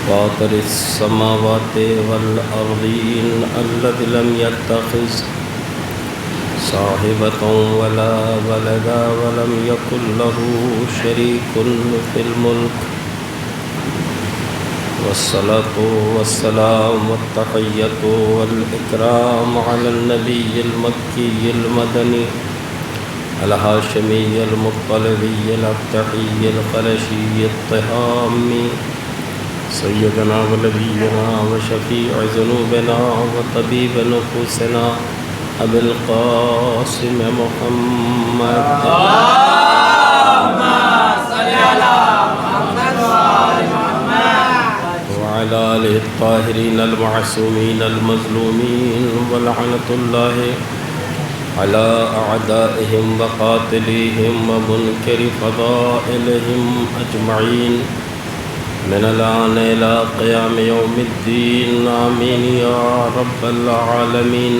فاطر السماوات والأرضين الذي لم يتخذ صاحبة ولا ولدا ولم يكن له شريك في الملك والصلاة والسلام والتحية والإكرام على النبي المكي المدني الهاشمي المطلبي الأبتحي القرشي الطهامي سيدنا ونبينا وشفيع ذنوبنا وطبيب نفوسنا أبي القاسم محمد اللهم صل على محمد وآل محمد وعلى آله الطاهرين المعصومين المظلومين ولعنة الله على أعدائهم وقاتليهم ومنكر فضائلهم أجمعين من الآن إلى قيام يوم الدين آمين يا رب العالمين.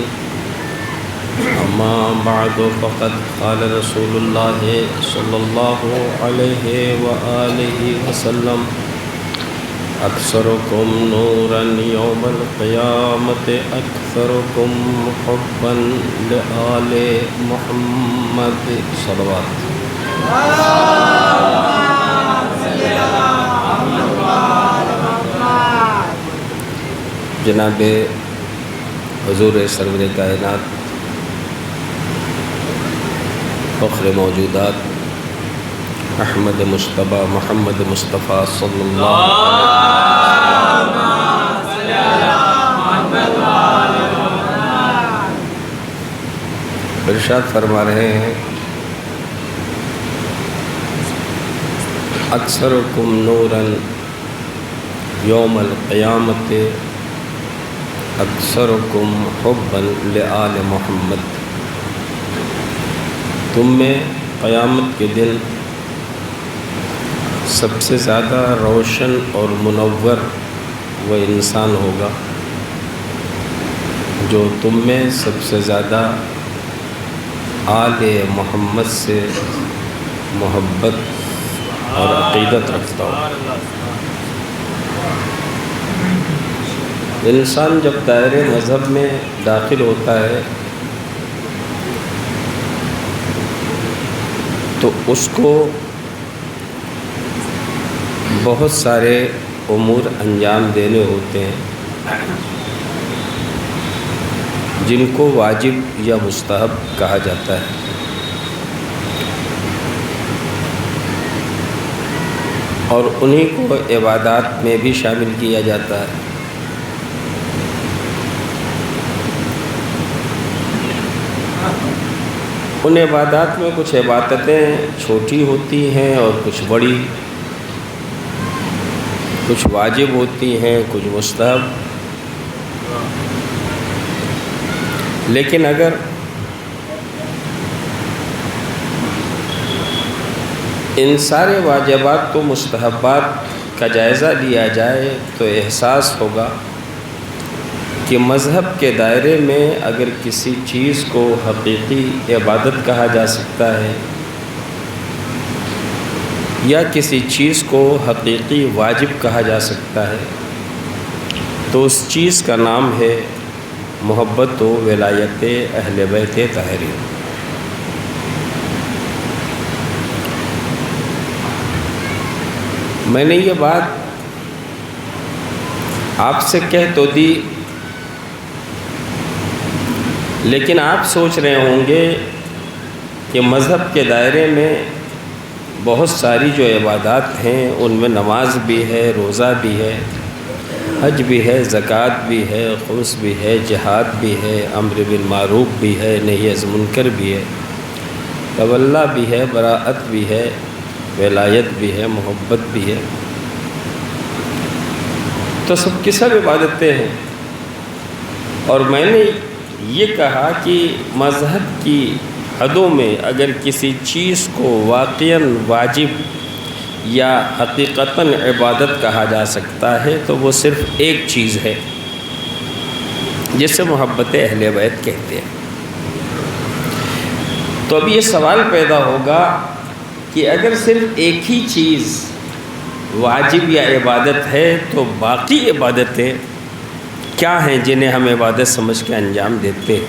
أما بعد فقد قال رسول الله صلى الله عليه وآله وسلم أكثركم نورا يوم القيامة أكثركم حبا لآل محمد صلوات. جناب حضور سرور کائنات فخر موجودات احمد مصطفیٰ محمد مصطفیٰ صلی اللہ علیہ وسلم ارشاد فرما رہے ہیں اکثرکم نورا یوم القیامت اکثرکم حبا لآل محمد. تم میں قیامت کے دن سب سے زیادہ روشن اور منور وہ انسان ہوگا جو تم میں سب سے زیادہ آل محمد سے محبت اور عقیدت رکھتا ہو. انسان جب دائرے مذہب میں داخل ہوتا ہے تو اس کو بہت سارے امور انجام دینے ہوتے ہیں جن کو واجب یا مستحب کہا جاتا ہے. اور انہی کو عبادات میں بھی شامل کیا جاتا ہے. ان عبادات میں کچھ عبادتیں چھوٹی ہوتی ہیں اور کچھ بڑی، کچھ واجب ہوتی ہیں کچھ مستحب. لیکن اگر ان سارے واجبات و مستحبات کا جائزہ لیا جائے تو احساس ہوگا کہ مذہب کے دائرے میں اگر کسی چیز کو حقیقی عبادت کہا جا سکتا ہے یا کسی چیز کو حقیقی واجب کہا جا سکتا ہے تو اس چیز کا نام ہے محبت و ولایت اہل بیت طاہرین. میں نے یہ بات آپ سے کہہ تو دی، لیکن آپ سوچ رہے ہوں گے کہ مذہب کے دائرے میں بہت ساری جو عبادات ہیں ان میں نماز بھی ہے، روزہ بھی ہے، حج بھی ہے، زکوٰۃ بھی ہے، خمس بھی ہے، جہاد بھی ہے، امر بالمعروف بھی ہے، نہی از منکر بھی ہے، تولا بھی ہے، براءت بھی ہے، ولایت بھی ہے، محبت بھی ہے. تو سب کی سب عبادتیں ہیں. اور میں نے یہ کہا کہ مذہب کی حدوں میں اگر کسی چیز کو واقعاً واجب یا حقیقتاً عبادت کہا جا سکتا ہے تو وہ صرف ایک چیز ہے جسے محبت اہل بیت کہتے ہیں. تو اب یہ سوال پیدا ہوگا کہ اگر صرف ایک ہی چیز واجب یا عبادت ہے تو باقی عبادتیں کیا ہیں جنہیں ہم عبادت سمجھ کے انجام دیتے ہیں؟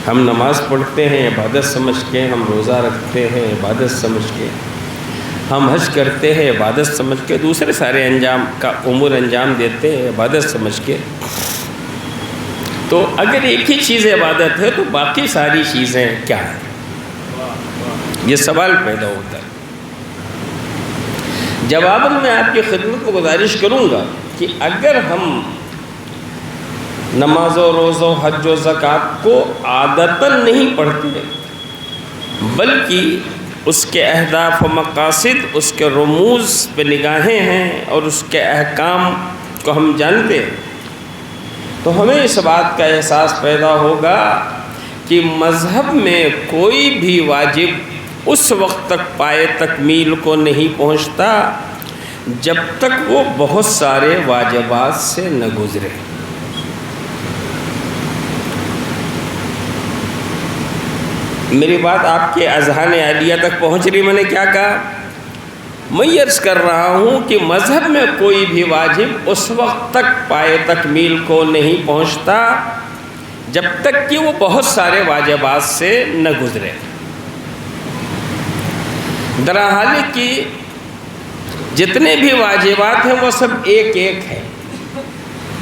ہم نماز پڑھتے ہیں عبادت سمجھ کے، ہم روزہ رکھتے ہیں عبادت سمجھ کے، ہم حج کرتے ہیں عبادت سمجھ کے، دوسرے سارے امور انجام دیتے ہیں عبادت سمجھ کے۔ تو اگر ایک ہی چیز عبادت ہے تو باقی ساری چیزیں کیا ہیں؟ یہ سوال پیدا ہوتا ہے۔ جواباً میں آپ کی خدمت میں گزارش کروں گا کہ اگر ہم نماز و روزہ و حج و زکوٰۃ کو عادتاً نہیں پڑھتے بلکہ اس کے اہداف و مقاصد، اس کے رموز پہ نگاہیں ہیں اور اس کے احکام کو ہم جانتے ہیں، تو ہمیں اس بات کا احساس پیدا ہوگا کہ مذہب میں کوئی بھی واجب اس وقت تک پائے تکمیل کو نہیں پہنچتا جب تک وہ بہت سارے واجبات سے نہ گزرے۔ میری بات آپ کے اذہان عالیہ تک پہنچ رہی؟ میں نے کیا کہا؟ میں عرض کر رہا ہوں کہ مذہب میں کوئی بھی واجب اس وقت تک پائے تکمیل کو نہیں پہنچتا جب تک کہ وہ بہت سارے واجبات سے نہ گزرے۔ درحال کہ جتنے بھی واجبات ہیں وہ سب ایک ایک ہیں۔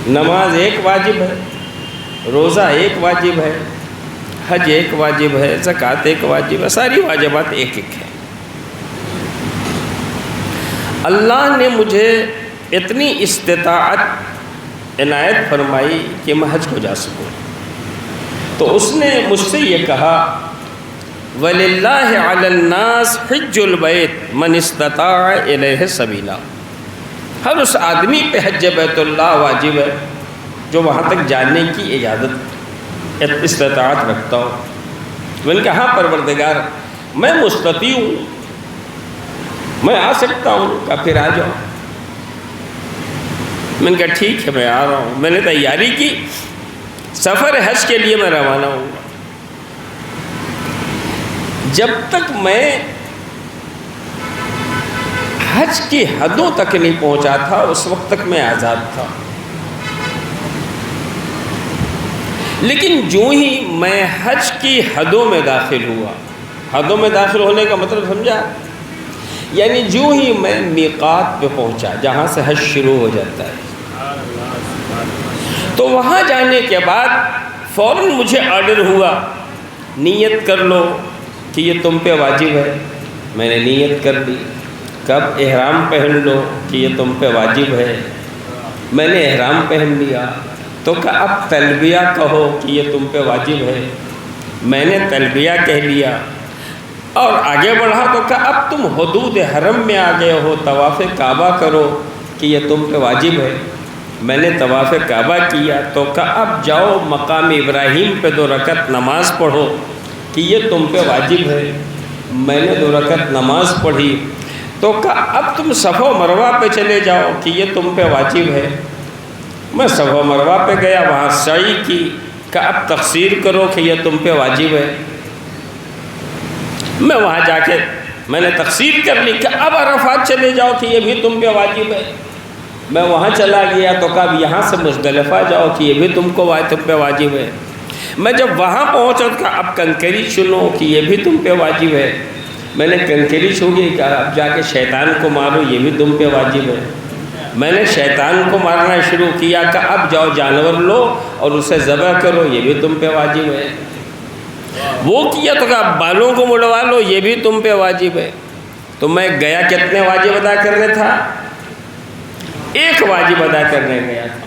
نماز ایک واجب ہے، روزہ ایک واجب ہے، حج ایک واجب ہے، زکوٰۃ ایک واجب ہے، ساری واجبات ایک ایک ہیں۔ اللہ نے مجھے اتنی استطاعت عنایت فرمائی کہ میں حج کو جا سکوں، تو اس نے مجھ سے یہ کہا وَلِلَّهِ عَلَى النَّاسِ حِجُّ الْبَيْتِ مَنِ اسْتَطَاعَ إِلَيْهِ سَبِيلًا۔ ہر اس آدمی پہ حج بیت اللہ واجب ہے جو وہاں تک جانے کی اجازت استطاعت رکھتا ہو۔ میں نے کہا ہاں پروردگار میں مستطیع ہوں، میں آ سکتا ہوں۔ کہا پھر آ جاؤ۔ میں نے کہا ٹھیک ہے میں آ رہا ہوں۔ میں نے تیاری کی، سفر حج کے لیے میں روانہ ہوں گا۔ جب تک میں حج کی حدوں تک نہیں پہنچا تھا اس وقت تک میں آزاد تھا، لیکن جو ہی میں حج کی حدوں میں داخل ہوا، حدوں میں داخل ہونے کا مطلب سمجھا؟ یعنی جو ہی میں میقات پہ پہنچا جہاں سے حج شروع ہو جاتا ہے، تو وہاں جانے کے بعد فوراً مجھے آرڈر ہوا نیت کر لو کہ یہ تم پہ واجب ہے۔ میں نے نیت کر لی۔ کب؟ احرام پہن لو کہ یہ تم پہ واجب ہے۔ میں نے احرام پہن لیا تو کہ اب تلبیہ کہو کہ یہ تم پہ واجب ہے۔ میں نے تلبیہ کہہ لیا اور آگے بڑھا تو کہ اب تم حدود حرم میں آ گئے ہو، طواف کعبہ کرو کہ یہ تم پہ واجب ہے۔ میں نے طواف کعبہ کیا تو کہ اب جاؤ مقام ابراہیم پہ 2 رکعت نماز پڑھو کہ یہ تم پہ واجب ہے۔ میں نے 2 رکعت نماز پڑھی تو کہ اب تم صفا و مروہ پہ چلے جاؤ کہ یہ تم پہ واجب ہے۔ میں صفا و مروہ پہ گیا، وہاں سعی کی کہ اب تقصیر کرو کہ یہ تم پہ واجب ہے۔ میں وہاں جا کے میں نے تقصیر کر لی کہ اب عرفات چلے جاؤ کہ یہ بھی تم پہ واجب ہے۔ میں وہاں چلا گیا تو کہ اب یہاں سے مزدلفہ جاؤ کہ یہ بھی تم پہ واجب ہے۔ میں جب وہاں پہنچا تو کہا اب کنکری چنو کہ یہ بھی تم پہ واجب ہے۔ میں نے کنکری چھوڑی، کہا اب جا کے شیطان کو مارو یہ بھی تم پہ واجب ہے۔ میں نے شیطان کو مارنا شروع کیا کہ اب جاؤ جانور لو اور اسے ذبح کرو یہ بھی تم پہ واجب ہے۔ وہ کیا تو کہا بالوں کو مڑوا لو یہ بھی تم پہ واجب ہے۔ تو میں گیا کتنے واجب ادا کرنے تھا؟ ایک واجب ادا کرنے گیا تھا،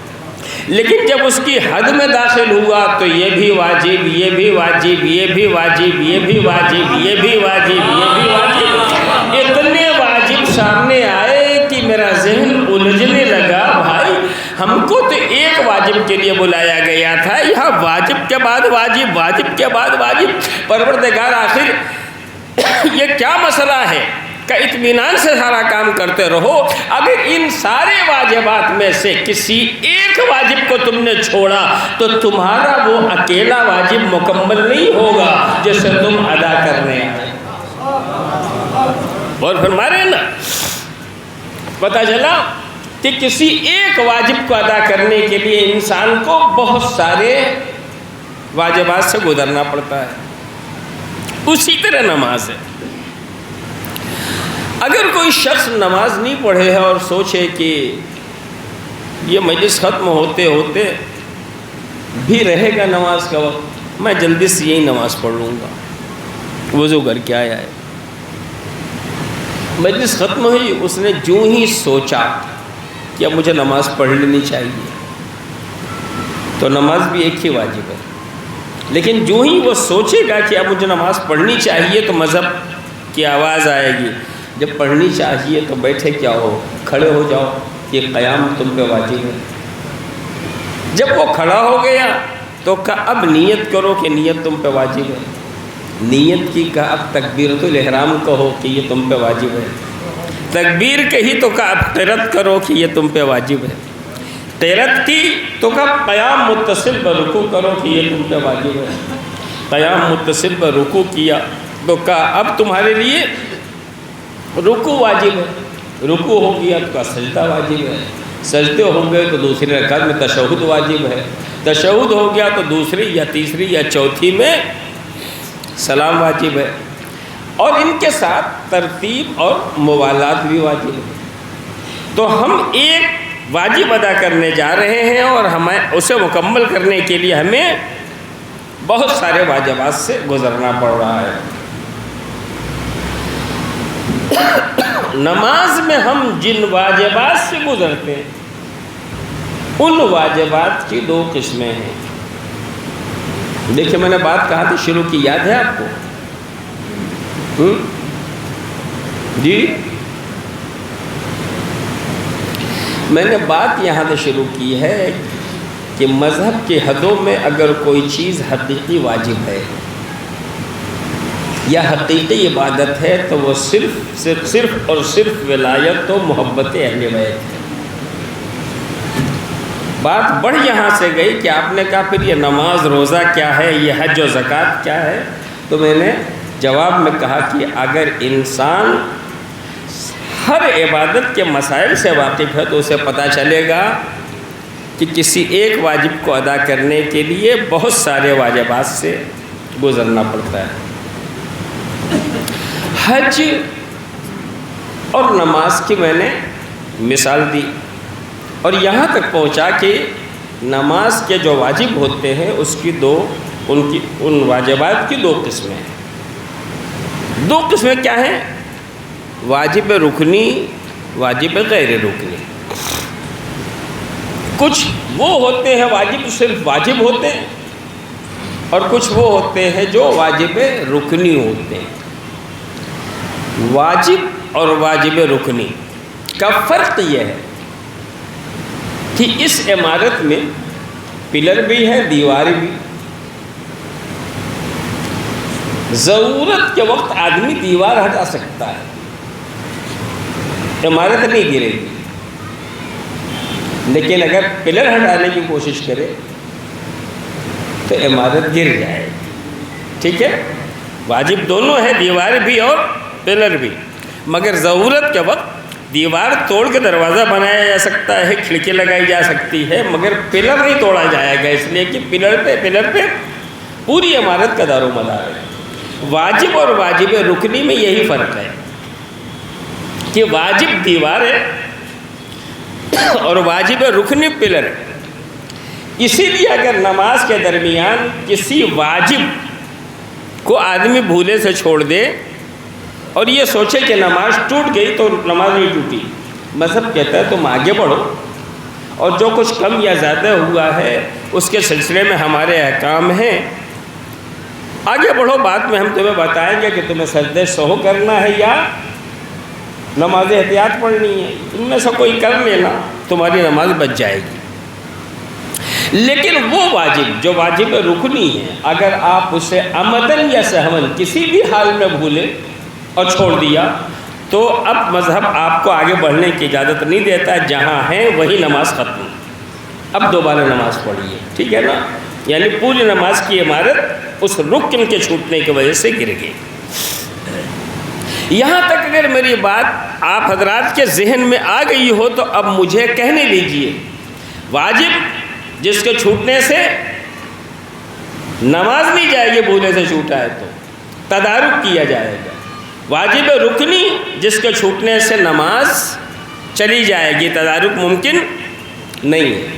لیکن جب اس کی حد میں داخل ہوا تو یہ بھی واجب، یہ بھی واجب، یہ بھی واجب، یہ بھی واجب، یہ بھی واجب، یہ بھی واجب، اتنے واجب سامنے آئے کہ میرا ذہن الجھنے لگا۔ بھائی ہم کو تو ایک واجب کے لیے بلایا گیا تھا، یہاں واجب کے بعد واجب، واجب کے بعد واجب۔ پروردگار آخر یہ کیا مسئلہ ہے کہ اطمینان سے سارا کام کرتے رہو، اگر ان سارے واجبات میں سے کسی ایک واجب کو تم نے چھوڑا تو تمہارا وہ اکیلا واجب مکمل نہیں ہوگا جسے تم ادا کرنے آئے۔ اور فرما رہے ہیں نا پتہ چلا کہ کسی ایک واجب کو ادا کرنے کے لیے انسان کو بہت سارے واجبات سے گزرنا پڑتا ہے۔ اسی طرح نماز ہے۔ اگر کوئی شخص نماز نہیں پڑھے ہے اور سوچے کہ یہ مجلس ختم ہوتے ہوتے بھی رہے گا نماز کا وقت، میں جلدی سے یہی نماز پڑھ لوں گا، وضو کر کے آیا ہے، مجلس ختم ہوئی، اس نے جو ہی سوچا کہ اب مجھے نماز پڑھ لینی چاہیے، تو نماز بھی ایک ہی واجب ہے، لیکن جو ہی وہ سوچے گا کہ اب مجھے نماز پڑھنی چاہیے تو مذہب کی آواز آئے گی، جب پڑھنی چاہیے تو بیٹھے کیا ہو، کھڑے ہو جاؤ، یہ قیام تم پہ واجب ہے۔ جب وہ کھڑا ہو گیا تو کہا اب نیت کرو کہ نیت تم پہ واجب ہے، نیت کی کہا اب تکبیرۃ الاحرام کہو کہ یہ تم پہ واجب ہے، تکبیر کہی تو کہا اب قرات کرو کہ یہ تم پہ واجب ہے، قرات کی تو کہا قیام متصل پر رکوع کرو کہ یہ تم پہ واجب ہے، قیام متصل پر رکوع کیا تو کہا اب تمہارے لیے رکوع واجب ہے، رکوع ہو گیا تو کہا سجدہ واجب ہے، سجدے ہو گئے تو دوسری رکعت میں تشہد واجب ہے، تشہد ہو گیا تو دوسری یا تیسری یا چوتھی میں سلام واجب ہے، اور ان کے ساتھ ترتیب اور موالات بھی واجب ہے۔ تو ہم ایک واجب ادا کرنے جا رہے ہیں اور ہمیں اسے مکمل کرنے کے لیے ہمیں بہت سارے واجبات سے گزرنا پڑ رہا ہے۔ نماز میں ہم جن واجبات سے گزرتے ہیں ان واجبات کی دو قسمیں ہیں۔ دیکھیں میں نے بات کہا تھی شروع کی، یاد ہے آپ کو؟ جی میں نے بات یہاں سے شروع کی ہے کہ مذہب کے حدوں میں اگر کوئی چیز حقیقی واجب ہے یا حقیقی عبادت ہے تو وہ صرف اور صرف ولایت و محبت اہل بیت ہے۔ بات بڑھ یہاں سے گئی کہ آپ نے کہا پھر یہ نماز روزہ کیا ہے، یہ حج و زکوٰۃ کیا ہے، تو میں نے جواب میں کہا کہ اگر انسان ہر عبادت کے مسائل سے واقف ہے تو اسے پتہ چلے گا کہ کسی ایک واجب کو ادا کرنے کے لیے بہت سارے واجبات سے گزرنا پڑتا ہے۔ حج اور نماز کی میں نے مثال دی اور یہاں تک پہنچا کہ نماز کے جو واجب ہوتے ہیں اس کی ان واجبات کی دو قسمیں ہیں۔ دو قسمیں کیا ہیں؟ واجب رکنی، واجب غیر رکنی۔ کچھ وہ ہوتے ہیں واجب صرف واجب ہوتے ہیں اور کچھ وہ ہوتے ہیں جو واجب رکنی ہوتے ہیں۔ واجب اور واجب رکنی کا فرق یہ ہے کہ اس عمارت میں پلر بھی ہے، دیوار بھی، ضرورت کے وقت آدمی دیوار ہٹا سکتا ہے، عمارت نہیں گرے گی، لیکن اگر پلر ہٹانے کی کوشش کرے تو عمارت گر جائے گی۔ ٹھیک ہے، واجب دونوں ہے، دیوار بھی اور پلر بھی، مگر ضرورت کے وقت دیوار توڑ کے دروازہ بنایا جا سکتا ہے، کھڑکی لگائی جا سکتی ہے، مگر پلر نہیں توڑا جائے گا، اس لیے کہ پلر پہ پوری عمارت کا دار و مدار ہے۔ واجب اور واجب رکنی میں یہی فرق ہے کہ واجب دیوار ہے اور واجب رکنی پلر ہے۔ اسی لیے اگر نماز کے درمیان کسی واجب کو آدمی بھولے سے چھوڑ دے اور یہ سوچے کہ نماز ٹوٹ گئی تو نماز نہیں ٹوٹی، مذہب کہتا ہے تم آگے بڑھو اور جو کچھ کم یا زیادہ ہوا ہے اس کے سلسلے میں ہمارے احکام ہیں، آگے بڑھو، بعد میں ہم تمہیں بتائیں گے کہ تمہیں سجدہ سہو کرنا ہے یا نماز احتیاط پڑھنی ہے، ان میں سے کوئی کر لینا، تمہاری نماز بچ جائے گی۔ لیکن وہ واجب جو واجب رکنی ہے، اگر آپ اسے عمدن یا سہون کسی بھی حال میں بھولے اور چھوڑ دیا تو اب مذہب آپ کو آگے بڑھنے کی اجازت نہیں دیتا، جہاں ہے وہی نماز ختم، اب دوبارہ نماز پڑھیے، ٹھیک ہے نا؟ یعنی پوری نماز کی عمارت اس رکن کے چھوٹنے کی وجہ سے گر گئی۔ یہاں تک اگر میری بات آپ حضرات کے ذہن میں آ گئی ہو تو اب مجھے کہنے دیجئے، واجب جس کے چھوٹنے سے نماز نہیں جائے گی، بھولے سے چھوٹا ہے تو تدارک کیا جائے گا، واجب رکنی جس کے چھوٹنے سے نماز چلی جائے گی، تدارک ممکن نہیں ہے۔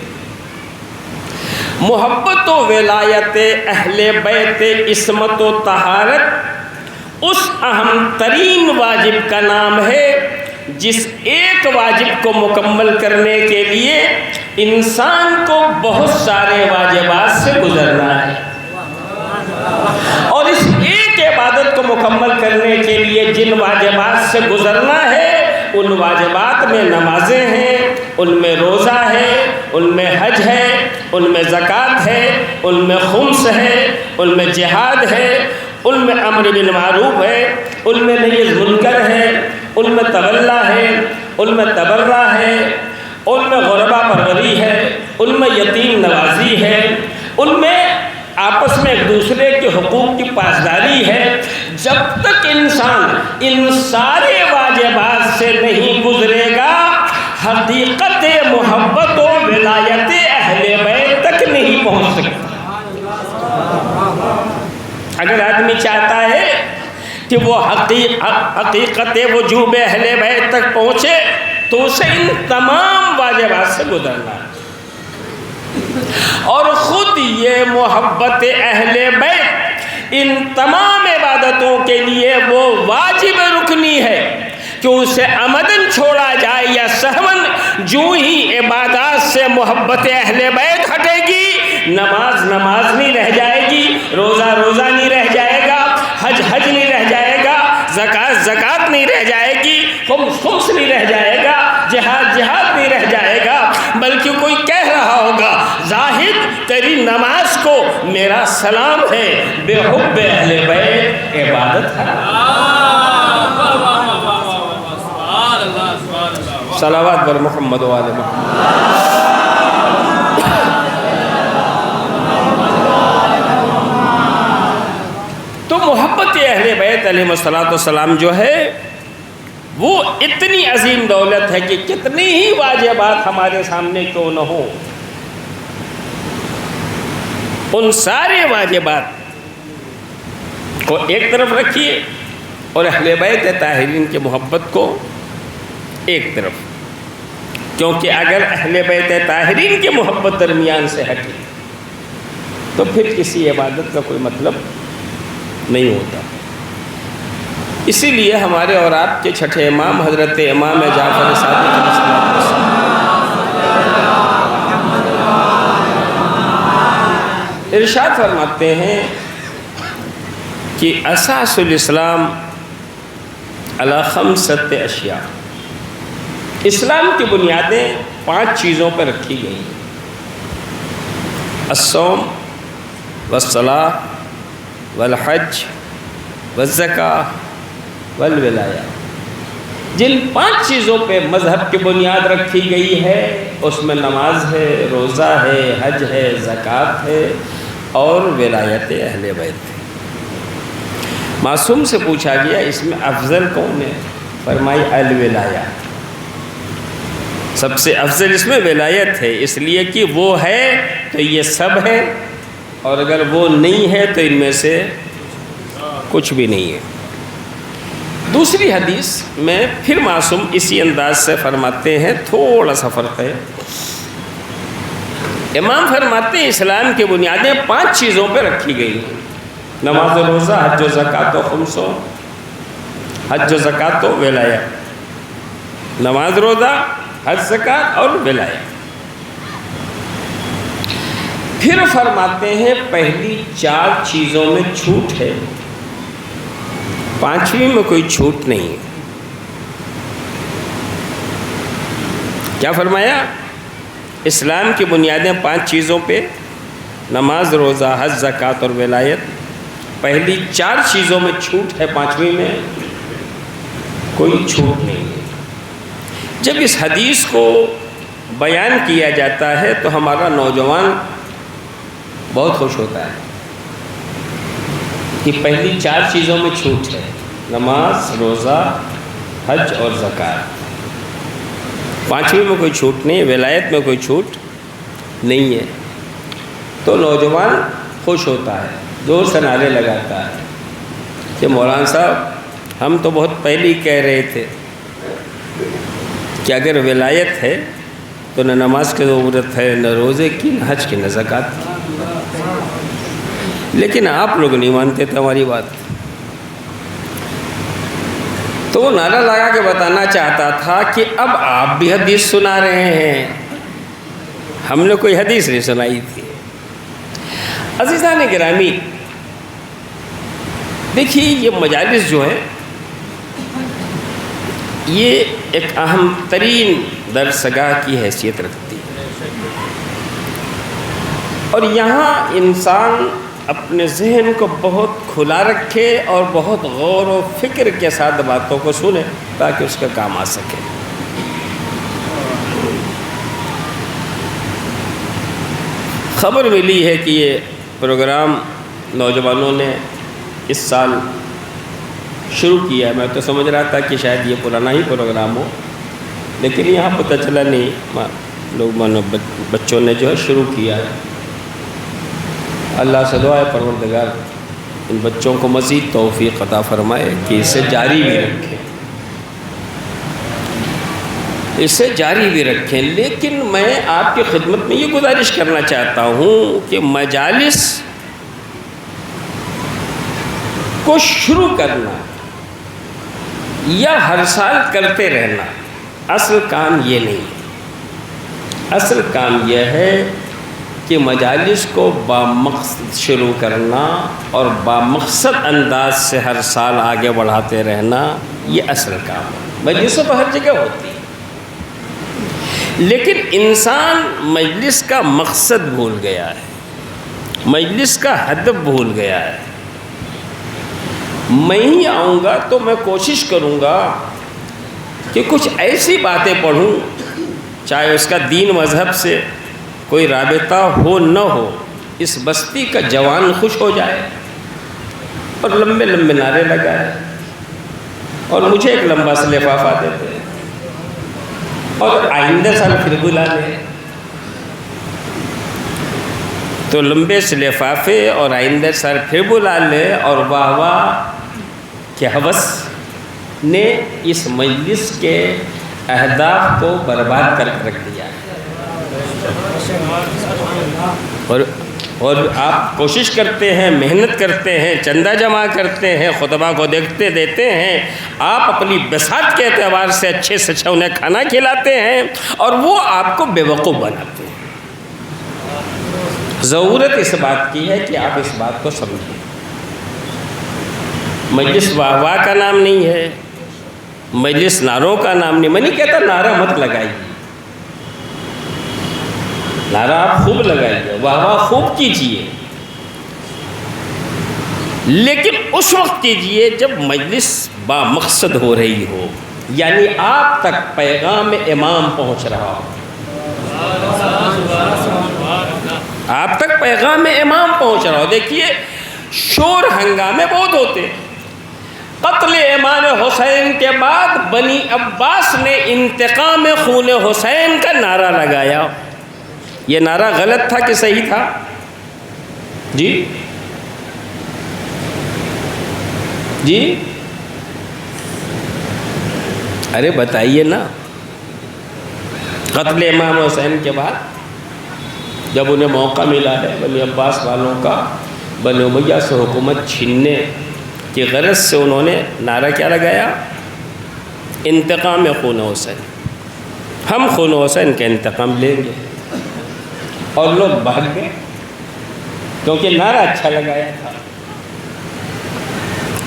محبت و ولایت اہل بیت عصمت و طہارت اس اہم ترین واجب کا نام ہے جس ایک واجب کو مکمل کرنے کے لیے انسان کو بہت سارے واجبات سے گزرنا ہے، اور اس ایک عبادت کو مکمل کرنے کے لیے جن واجبات سے گزرنا ہے ان واجبات میں نمازیں ہیں، ان میں روزہ ہے، ان میں حج ہے، ان میں زکوٰۃ ہے، ان میں خمس ہے، ان میں جہاد ہے، ان میں امر بالمعروف ہے، ان میں نہی عن المنکر ہے، ان میں تولا ہے، ان میں تبرع ہے، ان میں غربا پروری ہے، ان میں یتیم نوازی ہے، ان میں آپس میں ایک دوسرے کے حقوق کی پاسداری ہے۔ جب تک انسان ان سارے واجبات سے نہیں گزرے گا حقیقت محبت و ولایت اہل بیت تک نہیں پہنچ سکتا۔ اگر آدمی چاہتا ہے کہ وہ حقیقت وجوب اہل بیت تک پہنچے تو اسے ان تمام واجبات سے گزرنا ہے، اور خود یہ محبت اہل بیت ان تمام عبادتوں کے لیے وہ واجب رکنی ہے کہ اسے عمدن چھوڑا جائے یا سہون، جو ہی عبادات سے محبت اہل بیت ہٹے گی نماز نہیں رہ جائے گی، روزہ نہیں رہ جائے گا، حج نہیں رہ جائے گا، زکوٰۃ نہیں رہ جائے گی، خمس نہیں رہ جائے گا، جہاد نہیں رہ جائے گا، بلکہ کوئی کہہ رہا ہوگا زاہد تیری نماز کو میرا سلام ہے، بے حب اہل بیت عبادت ہے۔ صلوات بر محمد و آل محمد۔ تو محبت اہل بیت علیہ السلام جو ہے وہ اتنی عظیم دولت ہے کہ کتنی ہی واجبات ہمارے سامنے کیوں نہ ہوں، ان سارے واجبات کو ایک طرف رکھیے اور اہل بیت طاہرین کی محبت کو ایک طرف، کیونکہ اگر اہل بیت طاہرین کی محبت درمیان سے ہٹی تو پھر کسی عبادت کا کوئی مطلب نہیں ہوتا۔ اسی لیے ہمارے اور آپ کے چھٹے امام حضرت امام جعفر صادق علیہ السلام ارشاد فرماتے ہیں کہ اساس الاسلام علی خمسۃ اشیاء، اسلام کی بنیادیں 5 چیزوں پر رکھی گئی ہیں: الصوم والصلاۃ والحج والزکاۃ والولایہ۔ جن 5 چیزوں پہ مذہب کی بنیاد رکھی گئی ہے اس میں نماز ہے، روزہ ہے، حج ہے، زکوٰۃ ہے اور ولایت اہل بیت ہے۔ معصوم سے پوچھا گیا اس میں افضل کون ہے؟ فرمائی الولایہ، سب سے افضل اس میں ولایت ہے، اس لیے کہ وہ ہے تو یہ سب ہے، اور اگر وہ نہیں ہے تو ان میں سے کچھ بھی نہیں ہے۔ دوسری حدیث میں پھر معصوم اسی انداز سے فرماتے ہیں، تھوڑا سا فرق ہے۔ امام فرماتے ہیں اسلام کی بنیادیں 5 چیزوں پہ رکھی گئی ہیں: نماز و روزہ، حج و زکوٰۃ و خمس، حج و زکوٰۃ و ولایہ، نماز روزہ حج زکوٰۃ اور ولایہ۔ پھر فرماتے ہیں پہلی 4 چیزوں میں چھوٹ ہے، 5ویں میں کوئی چھوٹ نہیں ہے۔ کیا فرمایا؟ اسلام کی بنیادیں 5 چیزوں پہ: نماز روزہ حج زکوٰۃ اور ولایت۔ پہلی 4 چیزوں میں چھوٹ ہے، 5ویں میں کوئی چھوٹ نہیں ہے۔ جب اس حدیث کو بیان کیا جاتا ہے تو ہمارا نوجوان بہت خوش ہوتا ہے کہ پہلی 4 چیزوں میں چھوٹ ہے، نماز، روزہ، حج اور زکوٰۃ، پانچویں میں کوئی چھوٹ نہیں، ولایت میں کوئی چھوٹ نہیں ہے۔ تو نوجوان خوش ہوتا ہے، زور سے نعرے لگاتا ہے کہ مولانا صاحب ہم تو بہت پہلے ہی کہہ رہے تھے کہ اگر ولایت ہے تو نہ نماز کی ضرورت ہے، نہ روزے کی، نہ حج کی، نہ زکوٰۃ کی، لیکن آپ لوگ نہیں مانتے تھے ہماری بات۔ تو وہ نعرہ لگا کے بتانا چاہتا تھا کہ اب آپ بھی حدیث سنا رہے ہیں، ہم نے کوئی حدیث نہیں سنائی تھی۔ عزیزان گرامی، دیکھیے یہ مجالس جو ہے یہ ایک اہم ترین درسگاہ کی حیثیت رکھتی ہے، اور یہاں انسان اپنے ذہن کو بہت کھلا رکھے اور بہت غور و فکر کے ساتھ باتوں کو سنے تاکہ اس کا کام آ سکے۔ خبر ملی ہے کہ یہ پروگرام نوجوانوں نے اس سال شروع کیا ہے۔ میں تو سمجھ رہا تھا کہ شاید یہ پرانا ہی پروگرام ہو، لیکن یہاں پتہ چلا نہیں، لوگ بچوں نے جو ہے شروع کیا ہے۔ اللہ سے دعا ہے پروردگار ان بچوں کو مزید توفیق عطا فرمائے کہ اسے جاری بھی رکھیں، اسے جاری بھی رکھیں۔ لیکن میں آپ کی خدمت میں یہ گزارش کرنا چاہتا ہوں کہ مجالس کو شروع کرنا یا ہر سال کرتے رہنا اصل کام یہ نہیں، اصل کام یہ ہے کہ مجالس کو بامقصد شروع کرنا اور بامقصد انداز سے ہر سال آگے بڑھاتے رہنا، یہ اصل کام ہے۔ مجلسوں تو ہر جگہ ہوتی ہے، لیکن انسان مجلس کا مقصد بھول گیا ہے، مجلس کا ہدف بھول گیا ہے۔ میں ہی آؤں گا تو میں کوشش کروں گا کہ کچھ ایسی باتیں پڑھوں، چاہے اس کا دین مذہب سے کوئی رابطہ ہو نہ ہو، اس بستی کا جوان خوش ہو جائے اور لمبے لمبے نعرے لگائے اور مجھے ایک لمبا سا لفافہ دیتے اور آئندہ سال پھر بلا لے۔ تو لمبے سے لفافے اور آئندہ سال پھر بلا لے، اور واہ واہ کہ ہوس نے اس مجلس کے اہداف کو برباد کر کے رکھ دیا ہے۔ اور آپ کوشش کرتے ہیں، محنت کرتے ہیں، چندہ جمع کرتے ہیں، خطبہ کو دیتے ہیں، آپ اپنی بساط کے اعتبار سے اچھے سے اچھا انہیں کھانا کھلاتے ہیں اور وہ آپ کو بے وقوف بناتے ہیں۔ ضرورت اس بات کی ہے کہ آپ اس بات کو سمجھیں۔ مجلس واہ واہ کا نام نہیں ہے، مجلس نعروں کا نام نہیں۔ میں نہیں کہتا نعرہ مت لگائیے، نعرہ آپ خوب لگائیے، واہ واہ خوب کیجیے، لیکن اس وقت کیجیے جب مجلس بامقصد ہو رہی ہو، یعنی آپ تک پیغام امام پہنچ رہا ہو، آپ تک پیغام امام پہنچ رہا ہو۔ دیکھیے شور ہنگامے بہت ہوتے ہیں۔ قتل امام حسین کے بعد بنی عباس نے انتقام خون حسین کا نعرہ لگایا۔ یہ نعرہ غلط تھا کہ صحیح تھا؟ جی جی ارے بتائیے نا۔ قتل امام حسین کے بعد جب انہیں موقع ملا ہے بنی عباس والوں کا بنی امیہ سے حکومت چھیننے کی غرض سے، انہوں نے نعرہ کیا لگایا؟ انتقام خون حسین، ہم خون حسین کا انتقام لیں گے۔ اور لوگ بھاگ گئے کیونکہ نعرہ اچھا لگایا تھا،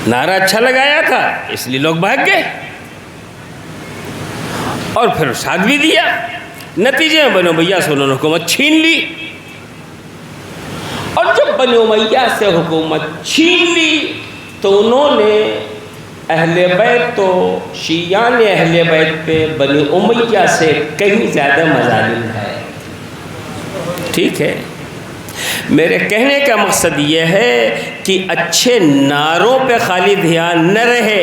نعرہ اچھا لگایا تھا اس لیے لوگ بھاگ گئے اور پھر ساتھ بھی دیا۔ نتیجے میں بنی امیہ سے انہوں نے حکومت چھین لی، اور جب بنی امیہ سے حکومت چھین لی تو انہوں نے اہل بیت تو شیعان اہل بیت پہ بنی امیہ سے کہیں زیادہ مظالم ہے، ٹھیک ہے، میرے کہنے کا مقصد یہ ہے کہ اچھے نعروں پہ خالی دھیان نہ رہے،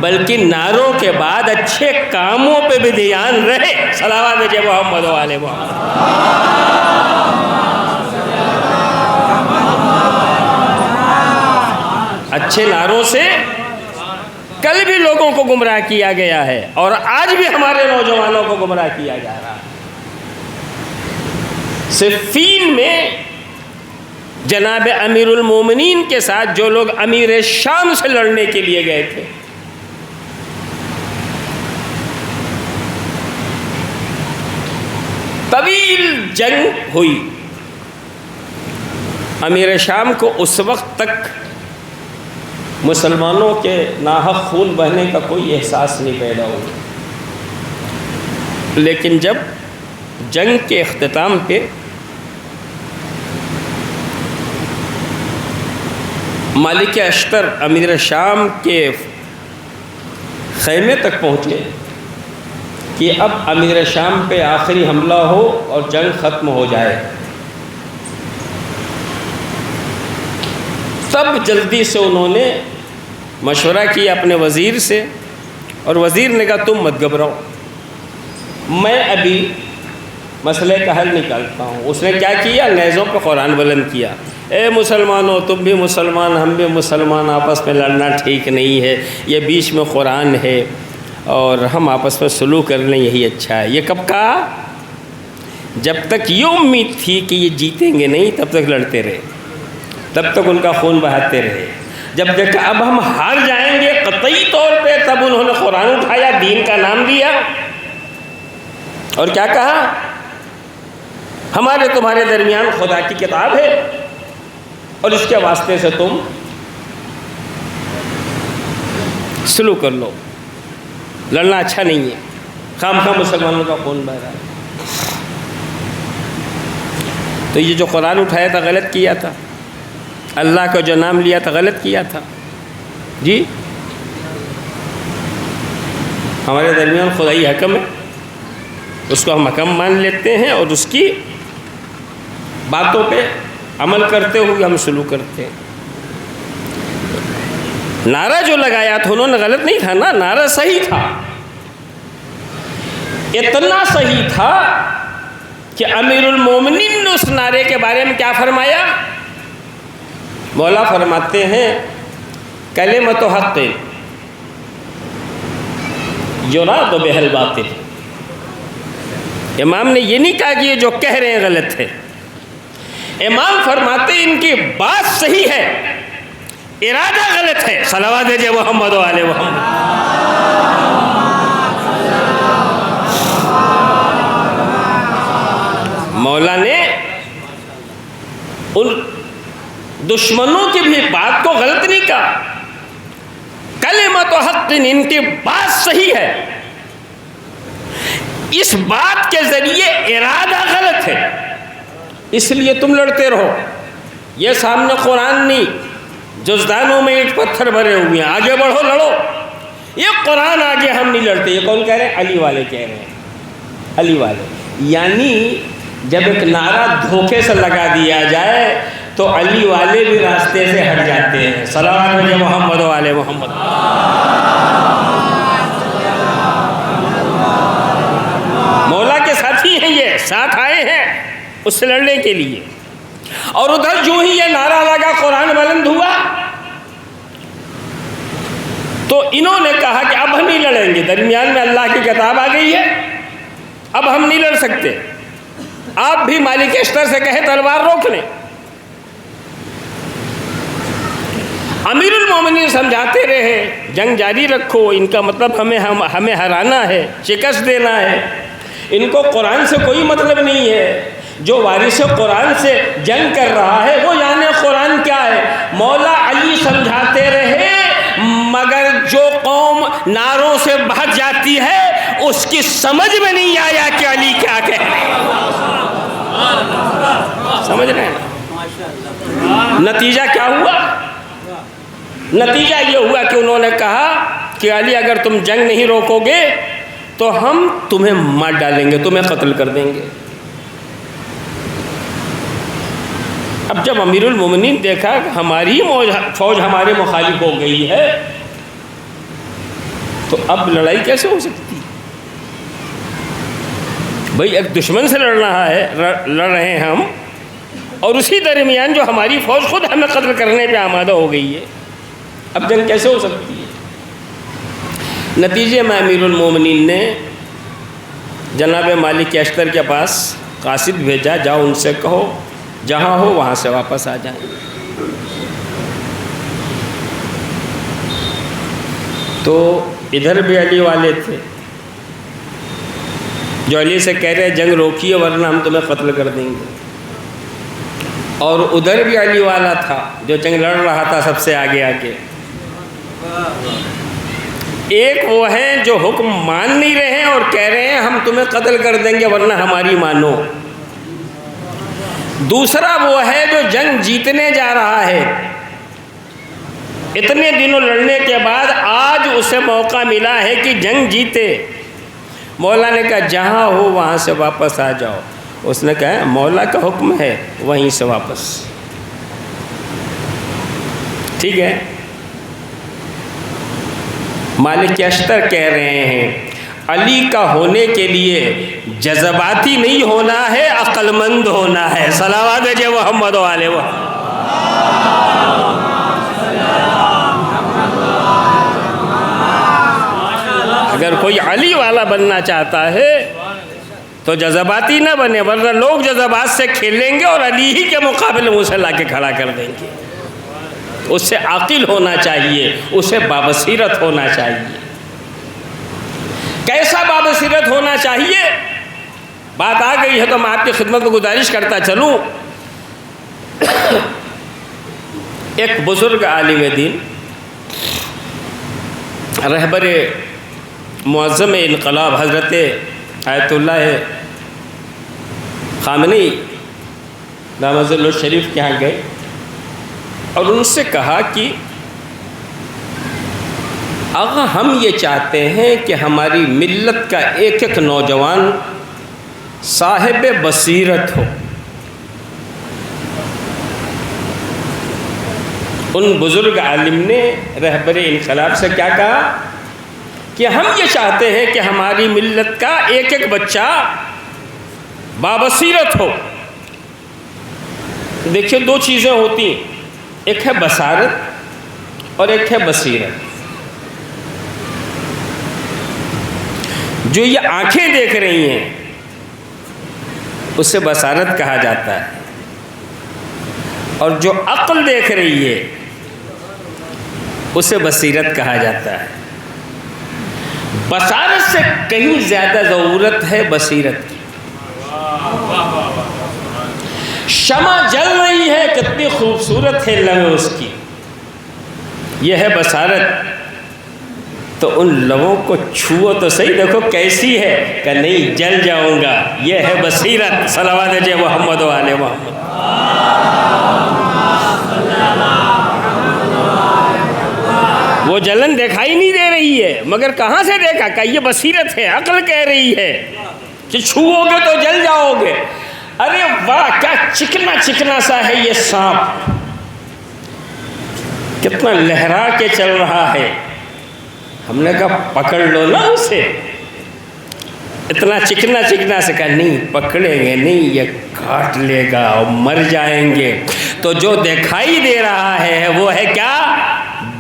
بلکہ نعروں کے بعد اچھے کاموں پہ بھی دھیان رہے۔ صلوات جے محمد و آل محمد۔ اچھے نعروں سے کل بھی لوگوں کو گمراہ کیا گیا ہے اور آج بھی ہمارے نوجوانوں کو گمراہ کیا جا رہا ہے۔ صفین میں جناب امیر المومنین کے ساتھ جو لوگ امیر شام سے لڑنے کے لیے گئے تھے، طویل جنگ ہوئی۔ امیر شام کو اس وقت تک مسلمانوں کے ناحق خون بہنے کا کوئی احساس نہیں پیدا ہوا، لیکن جب جنگ کے اختتام پہ مالک اشتر امیر شام کے خیمے تک پہنچے کہ اب امیر شام پہ آخری حملہ ہو اور جنگ ختم ہو جائے، تب جلدی سے انہوں نے مشورہ کیا اپنے وزیر سے، اور وزیر نے کہا تم مت گھبراؤ، میں ابھی مسئلے کا حل نکالتا ہوں۔ اس نے کیا کیا؟ نیزوں پہ قرآن بلند کیا، اے مسلمانوں، تم بھی مسلمان ہم بھی مسلمان، آپس میں لڑنا ٹھیک نہیں ہے، یہ بیچ میں قرآن ہے اور ہم آپس میں سلوک کر لیں، یہی اچھا ہے۔ یہ کب کہا؟ جب تک یہ امید تھی کہ یہ جیتیں گے نہیں تب تک لڑتے رہے، تب تک ان کا خون بہاتے رہے۔ جب دیکھا اب ہم ہار جائیں گے قطعی طور پہ، تب انہوں نے قرآن اٹھایا، دین کا نام دیا اور کیا کہا؟ ہمارے تمہارے درمیان خدا کی کتاب ہے اور اس کے واسطے سے تم سلوک کر لو، لڑنا اچھا نہیں ہے، خام خواہ مسلمانوں کا خون بہہ رہا ہے۔ تو یہ جو قرآن اٹھایا تھا غلط کیا تھا، اللہ کا جو نام لیا تھا غلط کیا تھا جی۔ ہمارے درمیان خدائی حکم ہے، اس کو ہم حکم مان لیتے ہیں اور اس کی باتوں پہ عمل کرتے ہوئے ہم سلوک کرتے ہیں۔ نعرہ جو لگایا تھا انہوں نے غلط نہیں تھا نا، نعرہ صحیح تھا، اتنا صحیح تھا کہ امیر المومنین نے اس نعرے کے بارے میں کیا فرمایا؟ مولا فرماتے ہیں کلمۃ حق یراد بہ الباطل۔ امام نے یہ نہیں کہا کہ یہ جو کہہ رہے ہیں غلط ہے، امام فرماتے ہیں ان کی بات صحیح ہے، ارادہ غلط ہے۔ صلوات جے محمد و آل محمد۔ مولا نے ان دشمنوں کی بھی بات کو غلط نہیں کہا، کلمۃ حق، ان کی بات صحیح ہے، اس بات کے ذریعے ارادہ غلط ہے، اس لیے تم لڑتے رہو۔ یہ سامنے قرآن نہیں، جزدانوں میں اینٹ پتھر بھرے ہوئے ہیں، آگے بڑھو لڑو۔ یہ قرآن آگے ہم نہیں لڑتے۔ یہ کون کہہ رہے ہیں؟ علی والے کہہ رہے ہیں، علی والے۔ یعنی جب ایک نعرہ دھوکے سے لگا دیا جائے تو علی والے بھی راستے سے ہٹ جاتے ہیں۔ صلوات علی محمد و آل محمد۔ مولا کے ساتھی ہیں، یہ ساتھ آئے ہیں اس سے لڑنے کے لیے، اور ادھر جو ہی یہ نعرہ لگا قرآن بلند ہوا تو انہوں نے کہا کہ اب ہم نہیں لڑیں گے، درمیان میں اللہ کی کتاب آ گئی ہے، اب ہم نہیں لڑ سکتے، آپ بھی مالک اشتر سے کہیں تلوار روک لیں۔ امیر المومنین سمجھاتے رہے جنگ جاری رکھو، ان کا مطلب ہمیں ہرانا ہے، شکست دینا ہے، ان کو قرآن سے کوئی مطلب نہیں ہے۔ جو وارث قرآن سے جنگ کر رہا ہے وہ یعنی قرآن کیا ہے۔ مولا علی سمجھاتے رہے، مگر جو قوم نعروں سے بھاگ جاتی ہے اس کی سمجھ میں نہیں آیا کہ علی کیا کہہ رہے ہیں۔ سمجھ رہے ہیں؟ نتیجہ کیا ہوا؟ نتیجہ یہ ہوا کہ انہوں نے کہا کہ علی اگر تم جنگ نہیں روکو گے تو ہم تمہیں مار ڈالیں گے، تمہیں قتل کر دیں گے۔ اب جب امیر المومنین دیکھا کہ ہماری فوج ہمارے مخالف ہو گئی ہے تو اب لڑائی کیسے ہو سکتی؟ بھئی ایک دشمن سے لڑ رہے ہیں ہم، اور اسی درمیان جو ہماری فوج خود ہمیں قتل کرنے پہ آمادہ ہو گئی ہے، اب جنگ کیسے ہو سکتی ہے؟ نتیجے میں امیر المومنین نے جناب مالک اشتر کے پاس قاصد بھیجا، جاؤ ان سے کہو جہاں ہو وہاں سے واپس آ جائیں۔ تو ادھر بھی علی والے تھے جو علی سے کہہ رہے جنگ روکیے ورنہ ہم تمہیں قتل کر دیں گے، اور ادھر بھی علی والا تھا جو جنگ لڑ رہا تھا سب سے آگے آگے۔ ایک وہ ہیں جو حکم مان نہیں رہے ہیں اور کہہ رہے ہیں ہم تمہیں قتل کر دیں گے ورنہ ہماری مانو، دوسرا وہ ہے جو جنگ جیتنے جا رہا ہے، اتنے دنوں لڑنے کے بعد آج اسے موقع ملا ہے کہ جنگ جیتے۔ مولا نے کہا جہاں ہو وہاں سے واپس آ جاؤ، اس نے کہا مولا کا حکم ہے وہیں سے واپس، ٹھیک ہے۔ مالک اشتر کہہ رہے ہیں علی کا ہونے کے لیے جذباتی نہیں ہونا ہے، عقل مند ہونا ہے۔ صلوات جے محمد و آلہ محمد۔ اگر کوئی علی والا بننا چاہتا ہے تو جذباتی نہ بنے، ورنہ لوگ جذبات سے کھیلیں گے اور علی ہی کے مقابلے میں اسے لا کے کھڑا کر دیں گے۔ اس سے عاقل ہونا چاہیے، اسے بابصیرت ہونا چاہیے۔ کیسا بابصیرت ہونا چاہیے؟ بات آ گئی ہے تو میں آپ کی خدمت میں گزارش کرتا چلوں۔ ایک بزرگ عالم دین، رہبر معظم انقلاب حضرت آیت اللہ خامنئی دامت ظل الشریف کے یہاں گئے اور ان سے کہا کہ آقا ہم یہ چاہتے ہیں کہ ہماری ملت کا ایک ایک نوجوان صاحب بصیرت ہو۔ ان بزرگ عالم نے رہبر انقلاب سے کیا کہا کہ ہم یہ چاہتے ہیں کہ ہماری ملت کا ایک ایک بچہ بابصیرت ہو۔ دیکھیے دو چیزیں ہوتی ہیں، ایک ہے بصارت اور ایک ہے بصیرت۔ جو یہ آنکھیں دیکھ رہی ہیں اسے بصارت کہا جاتا ہے، اور جو عقل دیکھ رہی ہے اسے بصیرت کہا جاتا ہے۔ بصارت سے کہیں زیادہ ضرورت ہے بصیرت کی۔ شمع جل رہی ہے، کتنی خوبصورت ہے لمحے اس کی، یہ ہے بصارت۔ تو ان لبوں کو چھو تو صحیح، دیکھو کیسی ہے، کہ نہیں جل جاؤں گا، یہ ہے بصیرت۔ صلوات جے محمد و آلہ محمد۔ وہ جلن دکھائی نہیں دے رہی ہے، مگر کہاں سے دیکھا کہ یہ بصیرت ہے، عقل کہہ رہی ہے کہ چھوؤ گے تو جل جاؤ گے۔ ارے واہ کیا چکنا چکنا سا ہے یہ سانپ، کتنا لہرا کے چل رہا ہے۔ ہم نے کہا پکڑ لو نا اسے، اتنا چکنا چکنا سے کہا نہیں پکڑیں گے نہیں، یہ کاٹ لے گا اور مر جائیں گے۔ تو جو دکھائی دے رہا ہے وہ ہے کیا؟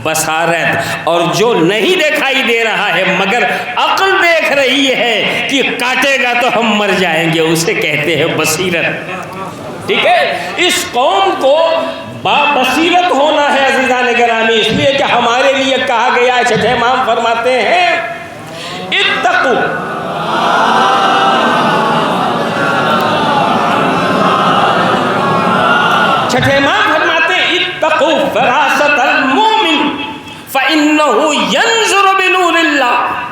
بصارت۔ اور جو نہیں دکھائی دے رہا ہے مگر عقل دیکھ رہی ہے کہ کاٹے گا تو ہم مر جائیں گے، اسے کہتے ہیں بصیرت۔ ٹھیک ہے، اس قوم کو بصیرت ہونا ہے عزیزان گرامی، اس لیے کہ ہمارے لیے کہا گیا ہے، چھٹے امام فرماتے ہیں اتقوا چھٹے امام فرماتے ہیں اتقوا فراست المومن فإنه ينظر بنور اللہ۔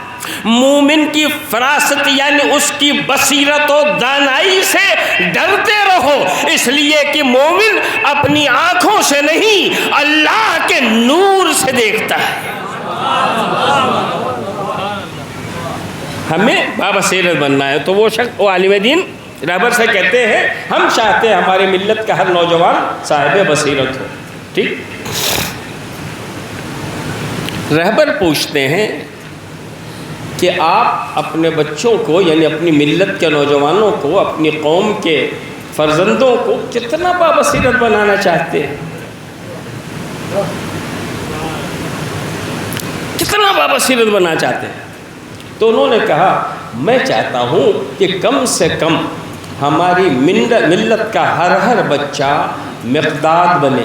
مومن کی فراست یعنی اس کی بصیرت و دانائی سے ڈرتے رہو، اس لیے کہ مومن اپنی آنکھوں سے نہیں اللہ کے نور سے دیکھتا ہے۔ ہمیں بابصیرت بننا ہے۔ تو وہ شخص، وہ عالم دین رہبر سے کہتے ہیں ہم چاہتے ہیں ہماری ملت کا ہر نوجوان صاحب بصیرت ہو. ٹھیک. رہبر پوچھتے ہیں کہ آپ اپنے بچوں کو یعنی اپنی ملت کے نوجوانوں کو، اپنی قوم کے فرزندوں کو کتنا بابصیرت بنانا چاہتے ہیں؟ کتنا بابصیرت بنانا چاہتے ہیں؟ تو انہوں نے کہا میں چاہتا ہوں کہ کم سے کم ہماری ملت کا ہر بچہ مقداد بنے.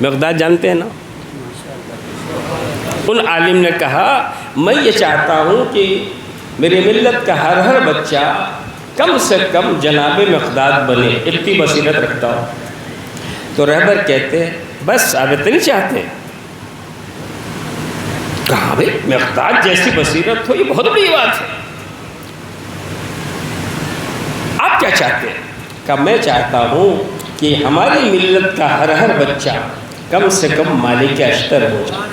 مقداد جانتے ہیں نا؟ ان عالم نے کہا میں یہ چاہتا ہوں کہ میری ملت کا ہر بچہ کم سے کم جناب مقداد بنے، اتنی بصیرت رکھتا ہوں. تو رہبر کہتے ہیں بس آپ اتنی چاہتے ہیں؟ کہا بھائی مقداد جیسی بصیرت ہو یہ بہت بڑی بات ہے. آپ کیا چاہتے ہیں؟ کہ میں چاہتا ہوں کہ ہماری ملت کا ہر بچہ کم سے کم مالک اشتر ہو جائے.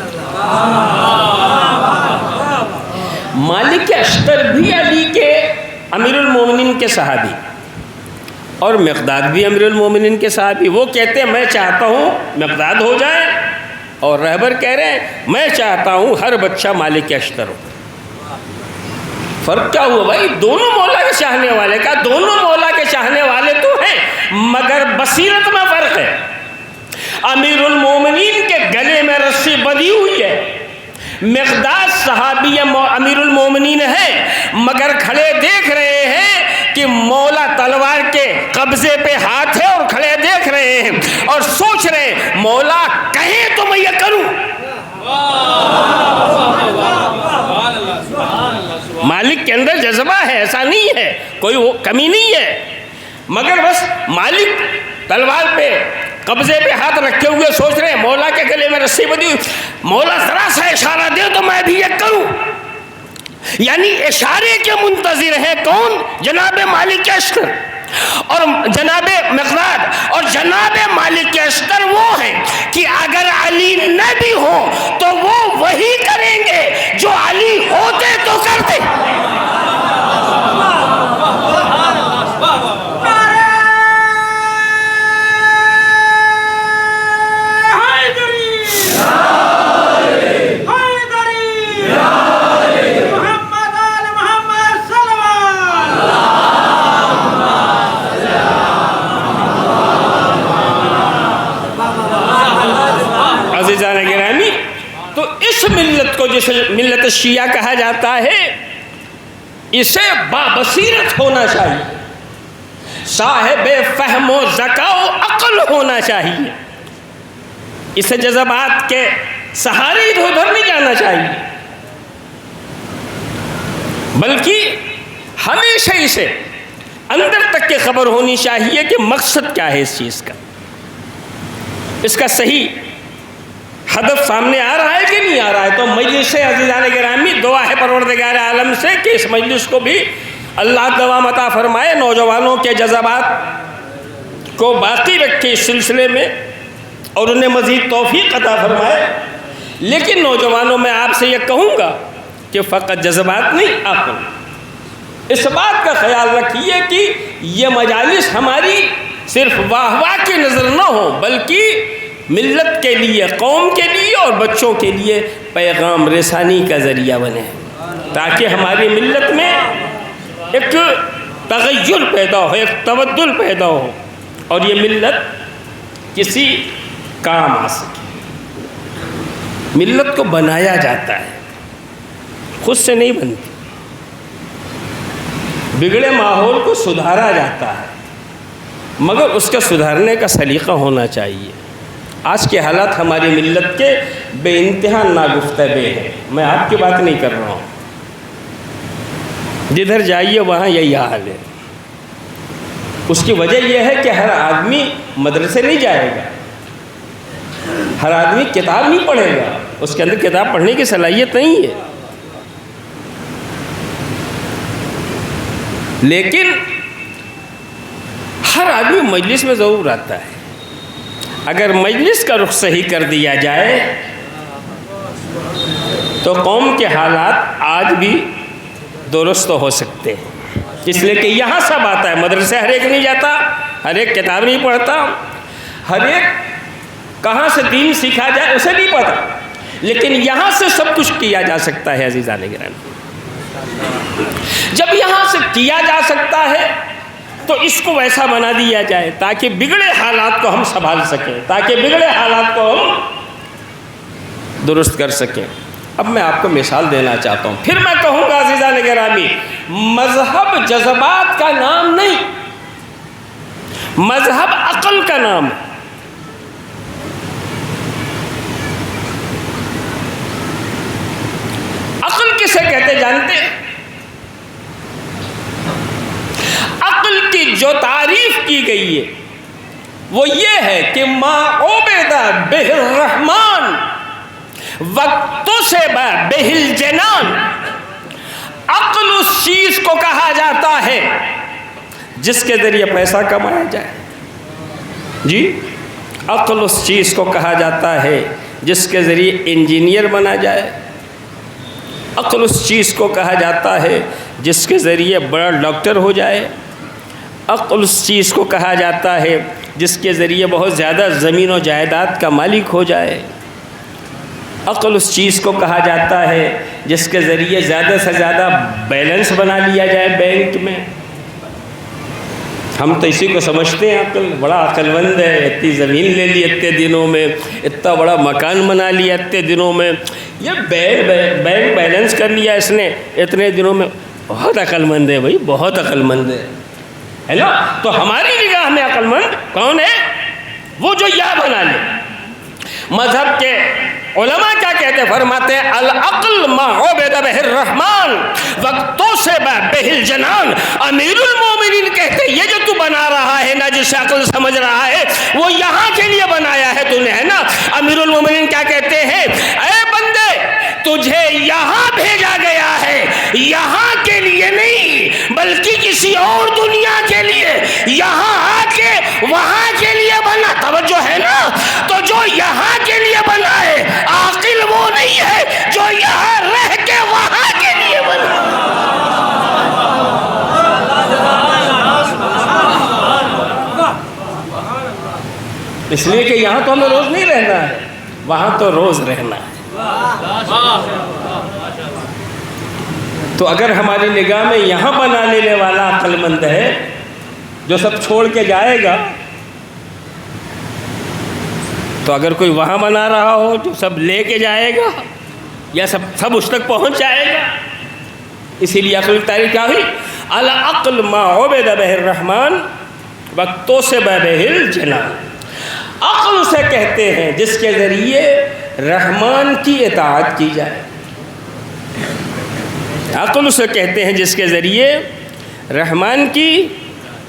مالک اشتر بھی علی کے امیر المومنین کے صحابی اور مقداد بھی امیر المومنین کے صحابی. وہ کہتے ہیں میں چاہتا ہوں مقداد ہو جائے، اور رہبر کہہ رہے ہیں میں چاہتا ہوں ہر بچہ مالک اشتر ہو. فرق کیا ہوا بھائی؟ دونوں مولا کے چاہنے والے کا، دونوں مولا کے چاہنے والے تو ہیں مگر بصیرت میں فرق ہے. امیر المومنین کے گلے میں رسی بندھی ہوئی ہے، مقداد صحابی امیر المومنین ہے مگر کھڑے دیکھ رہے ہیں کہ مولا تلوار کے قبضے پہ ہاتھ ہے، اور کھڑے دیکھ رہے ہیں اور سوچ رہے ہیں مولا کہیں تو میں یہ کروں. مالک کے اندر جذبہ ہے، ایسا نہیں ہے، کوئی کمی نہیں ہے، مگر بس مالک تلوار پہ قبضے پہ ہاتھ رکھے ہوئے سوچ رہے ہیں مولا کے گلے میں رسی بندھی ہوئی، مولا ذرا سا اشارہ دے تو میں بھی یہ کروں. یعنی اشارے کے منتظر ہیں کون؟ جناب مالک اشتر اور جناب مقداد. اور جناب مالک اشتر وہ ہیں کہ اگر علی نہ بھی ہو تو وہ وہی کریں گے جو علی ہوتے تو کرتے. تو اس ملت کو جسے ملت شیعہ کہا جاتا ہے اسے بابصیرت ہونا چاہیے، صاحب فہم و ذکا و عقل ہونا چاہیے، اسے جذبات کے سہارے ادھر ادھر نہیں جانا چاہیے، بلکہ ہمیشہ اسے اندر تک کی خبر ہونی چاہیے کہ مقصد کیا ہے اس چیز کا، اس کا صحیح ہدف سامنے آ رہا ہے کہ نہیں آ رہا ہے. تو مجلس عزیزان گرامی دعا ہے پروردگار عالم سے کہ اس مجلس کو بھی اللہ دوام عطا فرمائے، نوجوانوں کے جذبات کو باقی رکھے اس سلسلے میں اور انہیں مزید توفیق عطا فرمائے. لیکن نوجوانوں میں آپ سے یہ کہوں گا کہ فقط جذبات نہیں، آپ اس بات کا خیال رکھیے کہ یہ مجالس ہماری صرف واہ واہ کی نظر نہ ہو بلکہ ملت کے لیے، قوم کے لیے اور بچوں کے لیے پیغام رسانی کا ذریعہ بنے، تاکہ ہماری ملت میں ایک تغیر پیدا ہو، ایک تبدل پیدا ہو اور یہ ملت کسی کام آ سکے. ملت کو بنایا جاتا ہے، خود سے نہیں بنتی. بگڑے ماحول کو سدھارا جاتا ہے مگر اس کا سدھارنے کا سلیقہ ہونا چاہیے. آج کے حالات ہماری ملت کے بے انتہا ناگفتگو ہیں. میں آپ کی بات نہیں کر رہا ہوں، جدھر جائیے وہاں یہی حال ہے. اس کی وجہ یہ ہے کہ ہر آدمی مدرسے نہیں جائے گا، ہر آدمی کتاب نہیں پڑھے گا، اس کے اندر کتاب پڑھنے کی صلاحیت نہیں ہے. لیکن ہر آدمی مجلس میں ضرور آتا ہے. اگر مجلس کا رخ صحیح کر دیا جائے تو قوم کے حالات آج بھی درست ہو سکتے ہیں. اس لیے کہ یہاں سب آتا ہے، مدرسے ہر ایک نہیں جاتا، ہر ایک کتاب نہیں پڑھتا، ہر ایک کہاں سے دین سیکھا جائے اسے نہیں پتا، لیکن یہاں سے سب کچھ کیا جا سکتا ہے عزیزان گرامی۔ جب یہاں سے کیا جا سکتا ہے تو اس کو ویسا بنا دیا جائے تاکہ بگڑے حالات کو ہم سنبھال سکیں، تاکہ بگڑے حالات کو ہم درست کر سکیں۔ اب میں آپ کو مثال دینا چاہتا ہوں، پھر میں کہوں گا عزیزان گرامی، مذہب جذبات کا نام نہیں، مذہب عقل کا نام ہے۔ عقل کسے کہتے جانتے ہیں؟ عقل کی جو تعریف کی گئی ہے وہ یہ ہے کہ ما عبد بہ الرحمن واکتسب بہ الجنان۔ عقل اس چیز کو کہا جاتا ہے جس کے ذریعے پیسہ کمایا جائے، جی عقل اس چیز کو کہا جاتا ہے جس کے ذریعے انجینئر بنا جائے، عقل اس چیز کو کہا جاتا ہے جس کے ذریعے بڑا ڈاکٹر ہو جائے، عقل اس چیز کو کہا جاتا ہے جس کے ذریعے بہت زیادہ زمین و جائیداد کا مالک ہو جائے، عقل اس چیز کو کہا جاتا ہے جس کے ذریعے زیادہ سے زیادہ بیلنس بنا لیا جائے بینک میں۔ ہم تو اسی کو سمجھتے ہیں عقل، بڑا عقل مند ہے، اتنی زمین لے لی اتنے دنوں میں، اتنا بڑا مکان بنا لیا اتنے دنوں میں، یہ بینک بیلنس کر لیا اس نے اتنے دنوں میں، بہت عقل مند ہے بھائی، بہت عقل مند ہے نا۔ تو ہماری نگاہ میں عقل مند کون ہے؟ وہ جو یہ بنا لے۔ مذہب کے علماء کیا کہتے ہیں؟ فرماتے ہیں العقل ما عبد بہ الرحمن واکتسب بہ الجنان۔ امیر المومنین کہتے ہیں یہ جو تو بنا رہا ہے نا، جسے عقل سمجھ رہا ہے، وہ یہاں کے لیے بنایا ہے تو نے، ہے نا۔ امیر المومنین کیا کہتے ہیں؟ اے بندے، تجھے یہاں بھیجا گیا ہے، یہاں کے لیے نہیں بلکہ کسی اور دنیا کے لیے، یہاں آ کے وہاں کے لیے بنا۔ توجہ ہے نا؟ تو جو یہاں کے لیے بنا ہے، عاقل وہ نہیں ہے جو یہاں رہ کے وہاں کے لیے بنا۔ اس لیے کہ یہاں تو ہمیں روز نہیں رہنا ہے، وہاں تو روز رہنا ہے۔ تو اگر ہماری نگاہ میں یہاں بنا لینے والا عقل مند ہے جو سب چھوڑ کے جائے گا، تو اگر کوئی وہاں بنا رہا ہو جو سب لے کے جائے گا یا سب اس تک پہنچ جائے گا۔ اسی لیے عقل کی تعریف کیا ہوئی؟ العقل ما عبد بہ الرحمن واکتسب بہ الجنان۔ عقل اسے کہتے ہیں جس کے ذریعے رحمان کی اطاعت کی جائے، عقل اسے کہتے ہیں جس کے ذریعے رحمان کی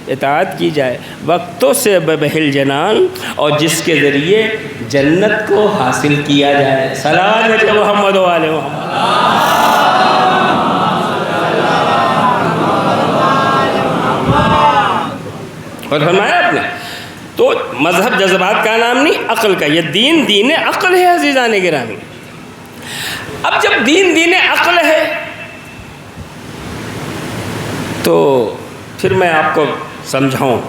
اطاعت کی جائے، واکتسب بہ الجنان، اور جس کے ذریعے جنت کو حاصل کیا جائے۔ صلوات علی محمد و آل محمد۔ اور فرمایا آپ نے، تو مذہب جذبات کا نام نہیں، عقل کا۔ یہ دین عقل ہے عزیزان گرامی۔ اب جب دین عقل ہے تو پھر میں آپ کو سمجھاؤں،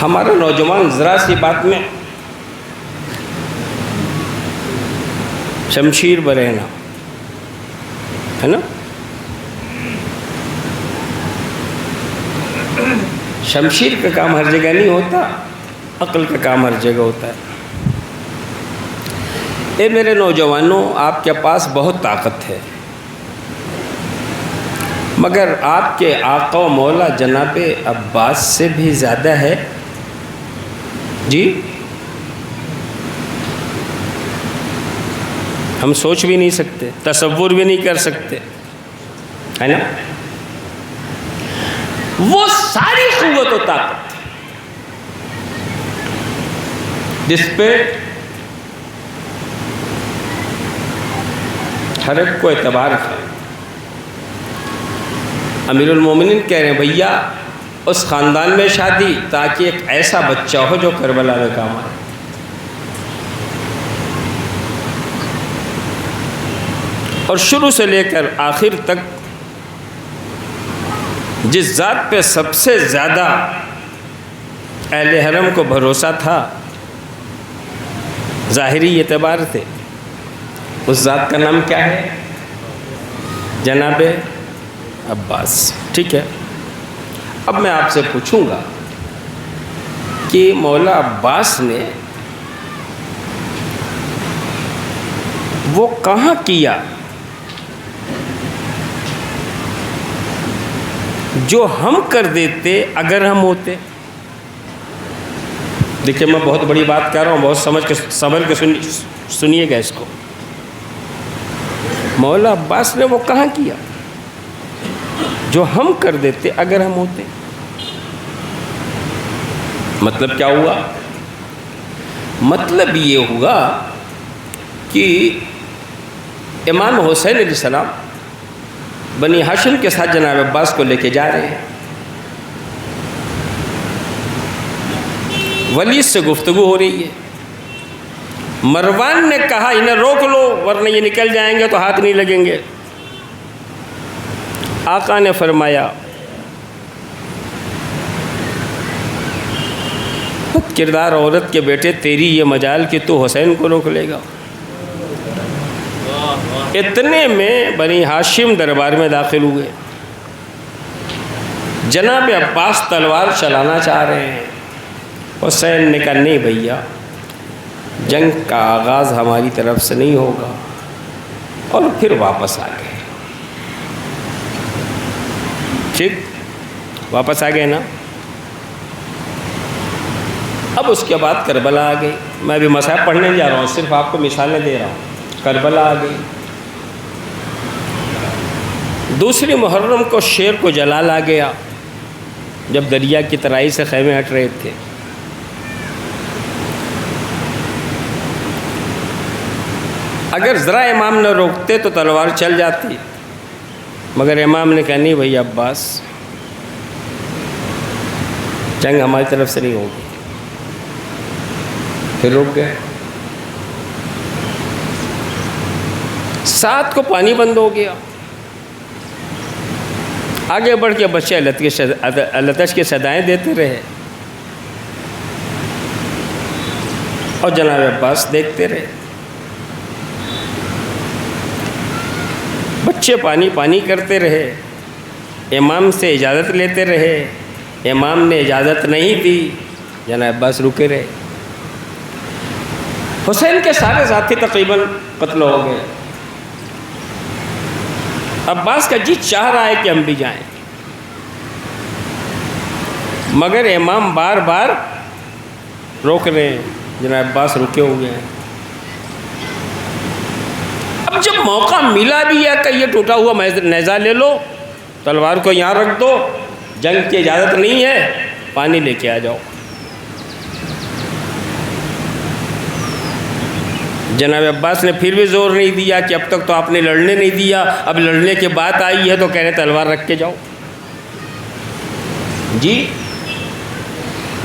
ہمارا نوجوان ذرا سی بات میں شمشیر برہنہ ہے نا، شمشیر کا کام ہر جگہ نہیں ہوتا، عقل کا کام ہر جگہ ہوتا ہے۔ اے میرے نوجوانوں، آپ کے پاس بہت طاقت ہے، مگر آپ کے آقا و مولا جناب عباس سے بھی زیادہ ہے جی۔ ہم سوچ بھی نہیں سکتے، تصور بھی نہیں کر سکتے، ہے نا۔ وہ ساری قوت و طاقت جس پہ ہر ایک کو اعتبار ہے۔ امیر المومنین کہہ رہے ہیں بھیا اس خاندان میں شادی تاکہ ایک ایسا بچہ ہو جو کربلا میں کام آئے۔ اور شروع سے لے کر آخر تک جس ذات پہ سب سے زیادہ اہل حرم کو بھروسہ تھا ظاہری اعتبار سے، اس ذات کا نام کیا ہے؟ جناب عباس. ٹھیک ہے، اب میں آپ سے پوچھوں گا کہ مولا عباس نے وہ کہاں کیا جو ہم کر دیتے اگر ہم ہوتے؟ دیکھیے میں بہت بڑی بات کہہ رہا ہوں، بہت سمجھ کے صبر کے سنیے گا اس کو. مولا عباس نے وہ کہاں کیا جو ہم کر دیتے اگر ہم ہوتے؟ مطلب کیا ہوا؟ مطلب یہ ہوا کہ امام حسین علیہ السلام بنی ہاشم کے ساتھ جناب عباس کو لے کے جا رہے ہیں. ولید سے گفتگو ہو رہی ہے. مروان نے کہا انہیں روک لو ورنہ یہ نکل جائیں گے تو ہاتھ نہیں لگیں گے. آقا نے فرمایا خود کردار عورت کے بیٹے تیری یہ مجال کہ تو حسین کو روک لے گا. اتنے میں بنی ہاشم دربار میں داخل ہوئے. جناب عباس تلوار چلانا چاہ رہے ہیں. حسین نے کہا نہیں بھیا، جنگ کا آغاز ہماری طرف سے نہیں ہوگا، اور پھر واپس آ گئے. ٹھیک، واپس آ گئے نا. اب اس کے بعد کربلا آ گئی. میں ابھی مصحف پڑھنے جا رہا ہوں، صرف آپ کو مثالیں دے رہا ہوں. کربلا آ گئی. دوسری محرم کو شیر کو جلال آ گیا جب دریا کی ترائی سے خیمے ہٹ رہے تھے. اگر ذرا امام نہ روکتے تو تلوار چل جاتی، مگر امام نے کہا نہیں بھئی عباس، جنگ ہماری طرف سے نہیں ہوگی. پھر رک گئے. 7 کو پانی بند ہو گیا. آگے بڑھ کے بچے التش کے صدائیں دیتے رہے اور جناب عباس دیکھتے رہے. بچے پانی پانی کرتے رہے. امام سے اجازت لیتے رہے. امام نے اجازت نہیں دی. جناب عباس رکے رہے. حسین کے سارے ساتھی تقریباً قتل ہو گئے. عباس کا جی چاہ رہا ہے کہ ہم بھی جائیں، مگر امام بار بار روک رہے ہیں. جناب عباس رکے ہوئے ہیں. اب جب موقع ملا بھی ہے کہ یہ ٹوٹا ہوا نیزہ لے لو، تلوار کو یہاں رکھ دو، جنگ کی اجازت نہیں ہے، پانی لے کے آ جاؤ. جناب عباس نے پھر بھی زور نہیں دیا کہ اب تک تو آپ نے لڑنے نہیں دیا، اب لڑنے کی بات آئی ہے تو کہہ رہے تلوار رکھ کے جاؤ. جی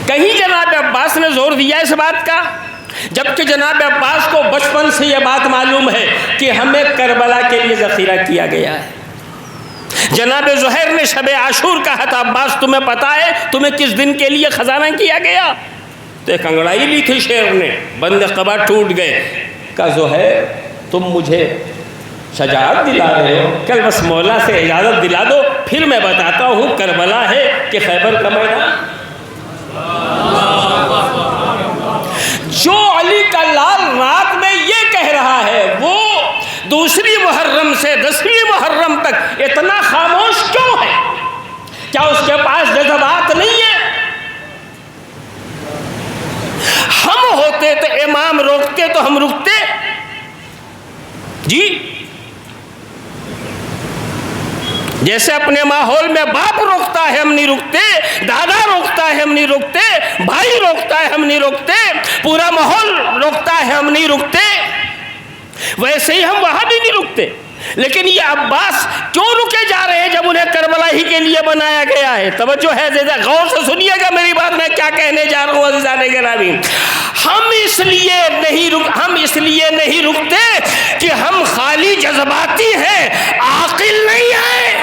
کہیں جناب عباس نے زور دیا اس بات کا؟ جبکہ جناب عباس کو بچپن سے یہ بات معلوم ہے کہ ہمیں کربلا کے لیے ذخیرہ کیا گیا ہے. جناب زہیر نے شب عاشور کہا تھا عباس تمہیں پتہ ہے تمہیں کس دن کے لیے خزانہ کیا گیا؟ تو ایک انگڑائی لی تھی شیر نے، بند قبا ٹوٹ گئے. کہا زہیر تم مجھے شجاعت دلا رہے ہو، کل بس مولا سے اجازت دلا دو پھر میں بتاتا ہوں کربلا ہے کہ خیبر کا میدان. جو علی کا لال رات میں یہ کہہ رہا ہے وہ دوسری محرم سے 10ویں محرم تک اتنا خاموش کیوں ہے؟ کیا اس کے پاس جذبات نہیں ہے؟ ہم ہوتے تو امام روکتے تو ہم رکتے؟ جی جیسے اپنے ماحول میں باپ روکتا ہے ہم نہیں رکتے، دادا روکتا ہے ہم نہیں رکتے، بھائی روکتا ہے ہم نہیں رکتے، پورا ماحول روکتا ہے ہم نہیں رکتے، ویسے ہی ہم وہاں بھی نہیں رکتے. لیکن یہ عباس کیوں رکے جا رہے ہیں جب انہیں کربلا ہی کے لیے بنایا گیا ہے؟ توجہ ہے، غور سے سنیے گا میری بات، میں کیا کہنے جا رہا ہوں عزیزان گرامی. ہم اس لیے نہیں رکتے کہ ہم خالی جذباتی ہیں، عاقل نہیں ہیں.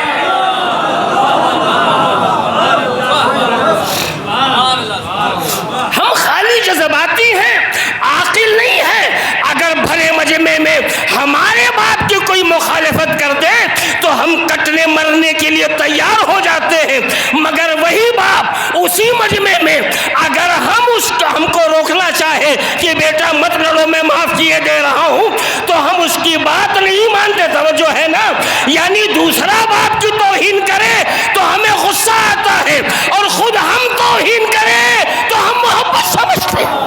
کیے دے رہا ہوں تو ہم اس کی بات نہیں مانتے. توجہ ہے نا؟ یعنی دوسرا باپ کی توہین کرے تو ہمیں غصہ آتا ہے، اور خود ہم توہین کریں تو ہم محبت سمجھتے ہیں.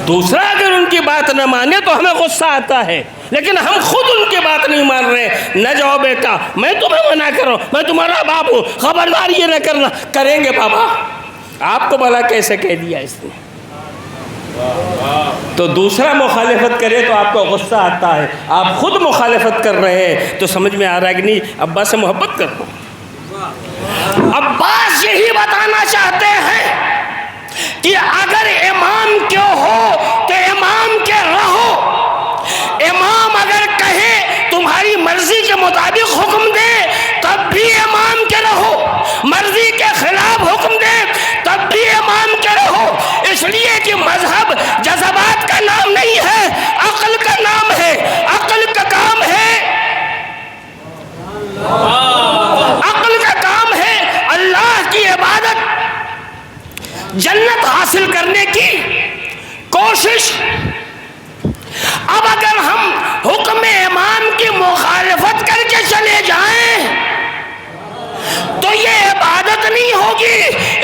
دوسرا اگر ان کی بات نہ مانے تو ہمیں غصہ آتا ہے، لیکن ہم خود ان کی بات نہیں مان رہے. نہ جاؤ بیٹا، میں تمہیں منع کر رہا ہوں، میں تمہارا باپ ہوں، خبردار یہ نہ کرنا. کریں گے بابا. آپ کو بھلا کیسے کہہ دیا اس نے؟ تو دوسرا مخالفت کرے تو آپ کو غصہ آتا ہے، آپ خود مخالفت کر رہے ہیں تو سمجھ میں آ رہا ہے کہ نہیں ابا سے محبت کرتا ہوں. عباس یہی بتانا چاہتے ہیں کہ اگر امام کیوں ہو تو امام کے رہو. امام اگر کہے تمہاری مرضی کے مطابق حکم دے تب بھی امام کے رہو، مرضی کے خلاف حکم دے تب بھی امام کے رہو. اس لیے کہ مذہب جذبات کا نام نہیں ہے، عقل کا نام ہے. عقل کا کام ہے، عقل کا کام ہے اللہ کی عبادت، جنت حاصل کرنے کی کوشش. اب اگر ہم حکم امام کی مخالفت کر کے چلے جائیں تو یہ عبادت نہیں ہوگی،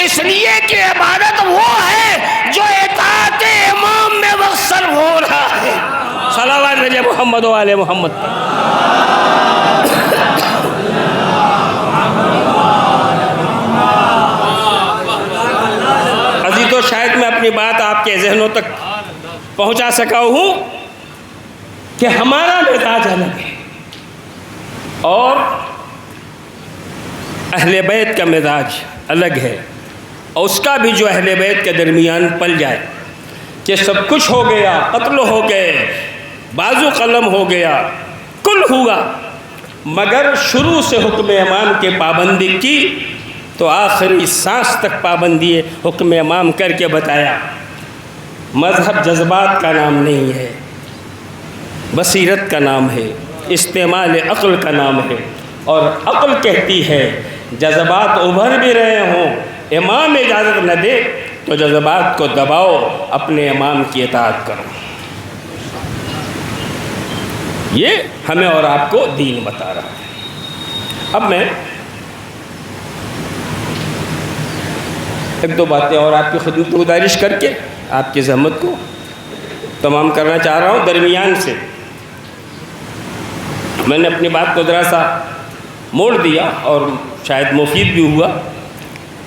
اس لیے کہ عبادت وہ ہے جو اطاعت امام میں وقت صرف ہو رہا ہے. صلوات علی محمد و آل محمد. تو شاید میں اپنی بات آپ کے ذہنوں تک پہنچا سکا ہوں کہ ہمارا مزاج الگ ہے اور اہل بیت کا مزاج الگ ہے. اور اس کا بھی جو اہل بیت کے درمیان پل جائے کہ سب کچھ ہو گیا، قتل ہو گئے، بازو قلم ہو گیا، کل ہوا، مگر شروع سے حکم امام کی پابندی کی تو آخری سانس تک پابندی حکم امام کر کے بتایا. مذہب جذبات کا نام نہیں ہے، بصیرت کا نام ہے، استعمال عقل کا نام ہے. اور عقل کہتی ہے جذبات ابھر بھی رہے ہوں، امام اجازت نہ دے تو جذبات کو دباؤ، اپنے امام کی اطاعت کرو. یہ ہمیں اور آپ کو دین بتا رہا ہے. اب میں ایک دو باتیں اور آپ کی خدمت میں گزارش کر کے آپ کی زحمت کو تمام کرنا چاہ رہا ہوں. درمیان سے میں نے اپنی بات کو ذرا سا موڑ دیا اور شاید مفید بھی ہوا.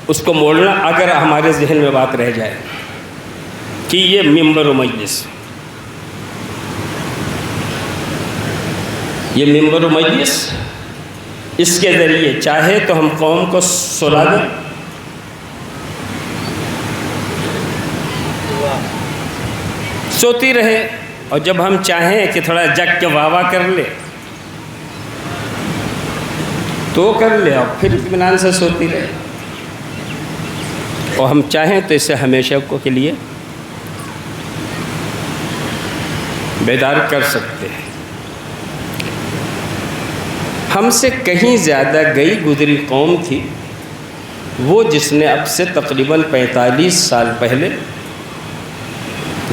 اس کو موڑنا اگر ہمارے ذہن میں بات رہ جائے کہ یہ ممبر و مجلس، یہ ممبر و مجلس، اس کے ذریعے چاہے تو ہم قوم کو سلا دیں، سوتی رہے، اور جب ہم چاہیں کہ تھوڑا جگ کے واہ واہ کر لے تو کر لے، اور پھر اطمینان سے سوتی رہے. اور ہم چاہیں تو اسے ہمیشہ کے لیے بیدار کر سکتے ہیں. ہم سے کہیں زیادہ گئی گزری قوم تھی وہ جس نے اب سے تقریباً 45 سال پہلے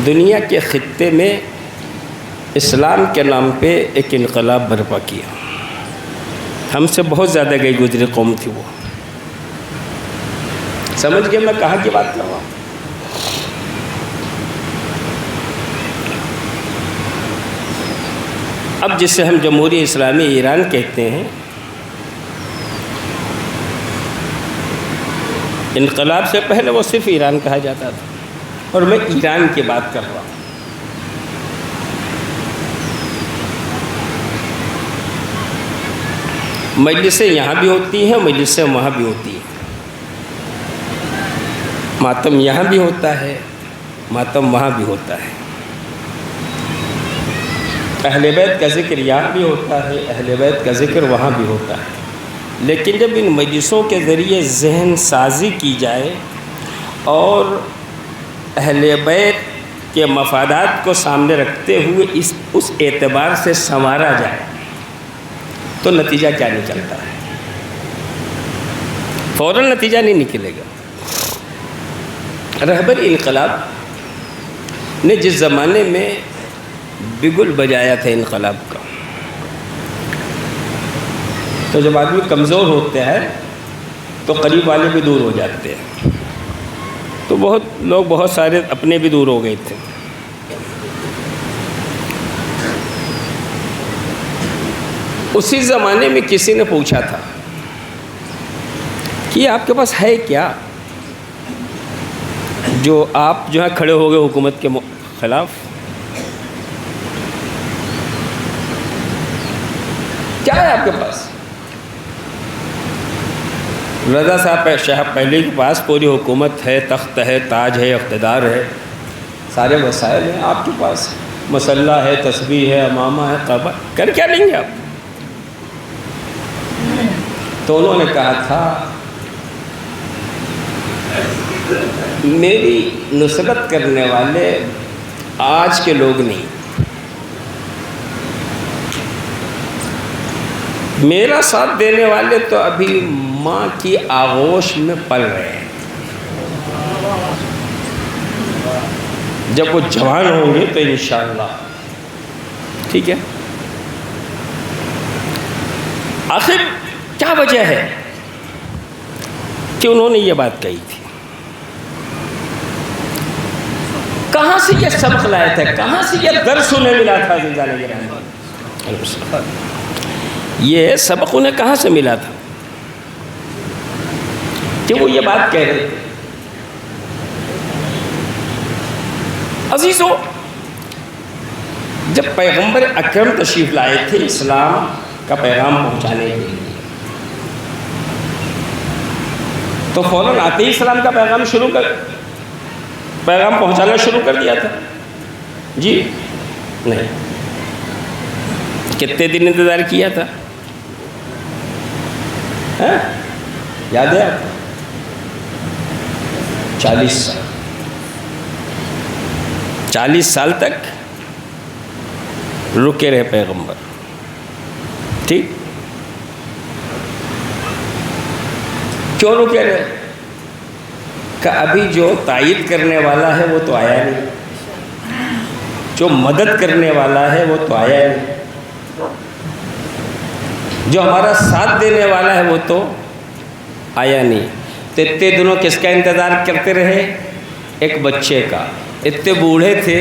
دنیا کے خطے میں اسلام کے نام پہ ایک انقلاب برپا کیا. ہم سے بہت زیادہ گئی گزری قوم تھی وہ. سمجھ گئے میں کہاں کی بات کر رہا ہوں؟ اب جسے ہم جمہوریہ اسلامی ایران کہتے ہیں، انقلاب سے پہلے وہ صرف ایران کہا جاتا تھا، اور میں ایران کی بات کر رہا ہوں. مجلسیں یہاں بھی ہوتی ہیں، مجلسیں وہاں بھی ہوتی ہیں. ماتم یہاں بھی ہوتا ہے، ماتم وہاں بھی ہوتا ہے. اہل بیت کا ذکر یہاں بھی ہوتا ہے، اہل بیت کا ذکر وہاں بھی ہوتا ہے. لیکن جب ان مجلسوں کے ذریعے ذہن سازی کی جائے اور اہل بیت کے مفادات کو سامنے رکھتے ہوئے اس اعتبار سے سنوارا جائے تو نتیجہ کیا نکلتا ہے؟ فوراً نتیجہ نہیں نکلے گا. رہبر انقلاب نے جس زمانے میں بگل بجایا تھا انقلاب کا، تو جب آدمی کمزور ہوتا ہے تو قریب والے بھی دور ہو جاتے ہیں، تو بہت سارے اپنے بھی دور ہو گئے تھے۔ اسی زمانے میں کسی نے پوچھا تھا کہ آپ کے پاس ہے کیا جو آپ جو ہے کھڑے ہو گئے حکومت کے خلاف؟ کیا ہے آپ کے پاس؟ رضا صاحب شاہ پہلے کے پاس پوری حکومت ہے، تخت ہے، تاج ہے، اقتدار ہے، سارے وسائل ہیں، آپ کے پاس مسلح ہے، تسبیح ہے، امامہ ہے، قبا، کر کیا لیں گے آپ؟ تو انہوں نے کہا تھا میری نصرت کرنے والے آج کے لوگ نہیں، میرا ساتھ دینے والے تو ابھی ماں کی آغوش میں پل رہے ہیں، جب وہ جوان ہوں گے تو انشاءاللہ۔ ٹھیک ہے، آخر کیا وجہ ہے کہ انہوں نے یہ بات کہی تھی؟ کہاں سے یہ سبق لایا تھا، کہاں سے یہ درس انہیں ملا تھا؟ یہ سبق انہیں کہاں سے ملا تھا کہ وہ یہ بات کہہ رہے تھے؟ عزیزو، جب پیغمبر اکرم تشریف لائے تھے اسلام کا پیغام پہنچانے کے لیے، تو فوراً آتے ہی اسلام کا پیغام پہنچانا شروع کر دیا تھا؟ جی نہیں، کتنے دن انتظار کیا تھا؟ یاد ہے آپ؟ 40 سال، 40 سال تک رکے رہے پیغمبر۔ ٹھیک، کیوں رکے رہے؟ کہ ابھی جو تائید کرنے والا ہے وہ تو آیا نہیں، جو مدد کرنے والا ہے وہ تو آیا نہیں، جو ہمارا ساتھ دینے والا ہے وہ تو آیا نہیں۔ تو اتنے دنوں کس کا انتظار کرتے رہے؟ ایک بچے کا۔ اتنے بوڑھے تھے،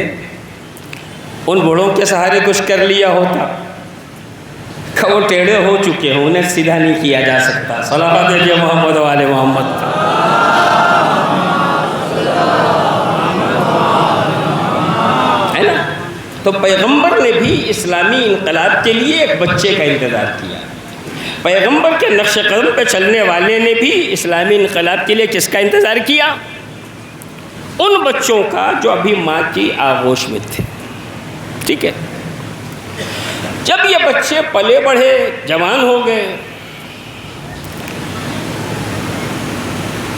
ان بوڑھوں کے سہارے کچھ کر لیا ہوتا، کہ وہ ٹیڑھے ہو چکے ہیں، انہیں سیدھا نہیں کیا جا سکتا۔ صلوات دیجیے محمد و آل محمد کا۔ ہے نا؟ تو پیغمبر نے بھی اسلامی انقلاب کے لیے ایک بچے کا انتظار کیا، پیغمبر کے نقش قدم پہ چلنے والے نے بھی اسلامی انقلاب کے لیے کس کا انتظار کیا؟ ان بچوں کا جو ابھی ماں کی آغوش میں تھے۔ ٹھیک ہے، جب یہ بچے پلے بڑھے، جوان ہو گئے،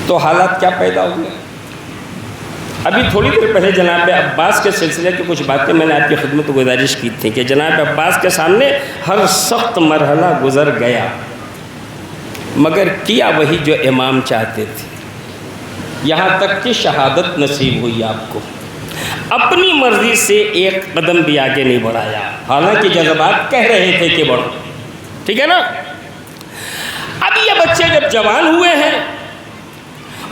تو حالات کیا پیدا ہوئے؟ ابھی تھوڑی دیر پہلے جناب عباس کے سلسلے کی کچھ باتیں میں نے آپ کی خدمت کو گزارش کی تھی کہ جناب عباس کے سامنے ہر سخت مرحلہ گزر گیا، مگر کیا وہی جو امام چاہتے تھے، یہاں تک کہ شہادت نصیب ہوئی آپ کو۔ اپنی مرضی سے ایک قدم بھی آگے نہیں بڑھایا، حالانکہ جذبات کہہ رہے تھے کہ بڑھو۔ ٹھیک ہے نا؟ اب یہ بچے جب جوان ہوئے ہیں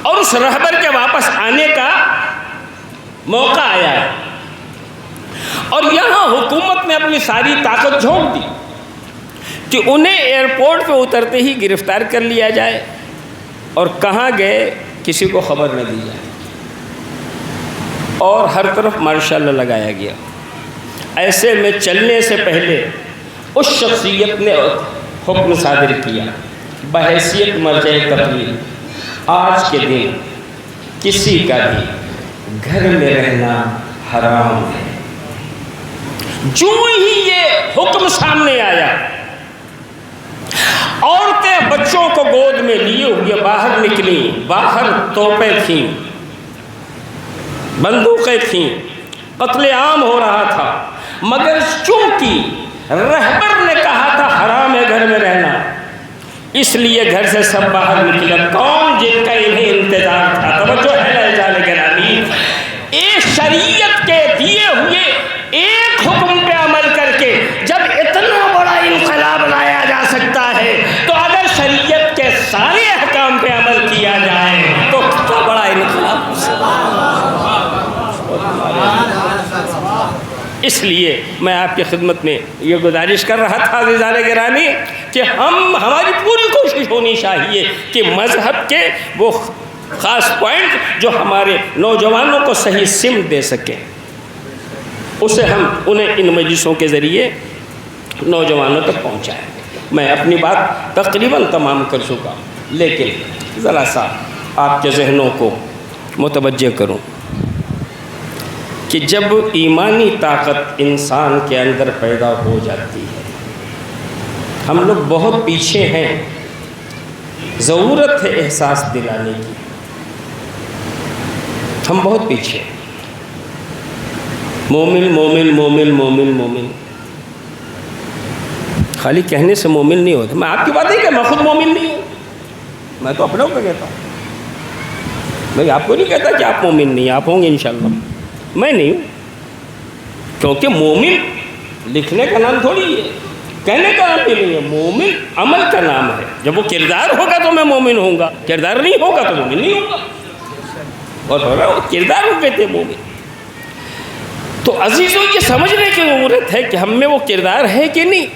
اور اس رہبر کے واپس آنے کا موقع آیا ہے، اور یہاں حکومت نے اپنی ساری طاقت جھونک دی کہ انہیں ایئرپورٹ پہ اترتے ہی گرفتار کر لیا جائے، اور کہاں گئے کسی کو خبر نہ دی جائے، اور ہر طرف مارشل لگایا گیا۔ ایسے میں چلنے سے پہلے اس شخصیت نے حکم صادر کیا بحیثیت مرجع تقریر، آج کے دن کسی کا بھی گھر میں رہنا حرام ہے۔ جو ہی یہ حکم سامنے آیا، عورتیں بچوں کو گود میں لیے ہوئے باہر نکلیں، باہر توپیں تھیں، بندوقیں تھیں، قتل عام ہو رہا تھا، مگر چونکہ رہبر نے کہا تھا حرام ہے گھر میں رہنا، اس لیے گھر سے سب باہر نکلے۔ کون جن کا انہیں انتظار تھا؟ توجہ ہے عزیزان گرامی، ایک شریعت کے دیے ہوئے ایک حکم پہ عمل کر کے جب اتنا بڑا انقلاب لایا جا سکتا ہے، تو اگر شریعت کے سارے احکام پہ عمل کیا جائے تو کتنا بڑا انقلاب ہو سکتا ہے۔ اس لیے میں آپ کی خدمت میں یہ گزارش کر رہا تھا عزیزان گرامی کہ ہماری پوری کوشش ہونی چاہیے کہ مذہب کے وہ خاص پوائنٹ جو ہمارے نوجوانوں کو صحیح سمت دے سکیں، اسے ہم انہیں ان مجلسوں کے ذریعے نوجوانوں تک پہنچائیں۔ میں اپنی بات تقریباً تمام کر چکا، لیکن ذرا سا آپ کے ذہنوں کو متوجہ کروں کہ جب ایمانی طاقت انسان کے اندر پیدا ہو جاتی ہے، ہم لوگ بہت پیچھے ہیں، ضرورت ہے احساس دلانے کی، ہم بہت پیچھے ہیں۔ مومن مومن مومن مومن مومن، خالی کہنے سے مومن نہیں ہوتا۔ میں آپ کی بات نہیں کہ میں خود مومن نہیں ہوں، میں تو اپنے کو کہتا ہوں، میں آپ کو نہیں کہتا کہ آپ مومن نہیں، آپ ہوں گے انشاءاللہ، میں نہیں ہوں، کیونکہ مومن لکھنے کا نام تھوڑی ہے، کہنے کا نام بھی نہیں ہے، مومن عمل کا نام ہے۔ جب وہ کردار ہوگا تو میں مومن ہوں گا، کردار نہیں ہوگا تو مومن نہیں ہوگا، اور وہ کردار کو کہتے ہیں مومن۔ تو عزیزوں یہ سمجھنے کی ضرورت ہے کہ ہم میں وہ کردار ہے کہ نہیں،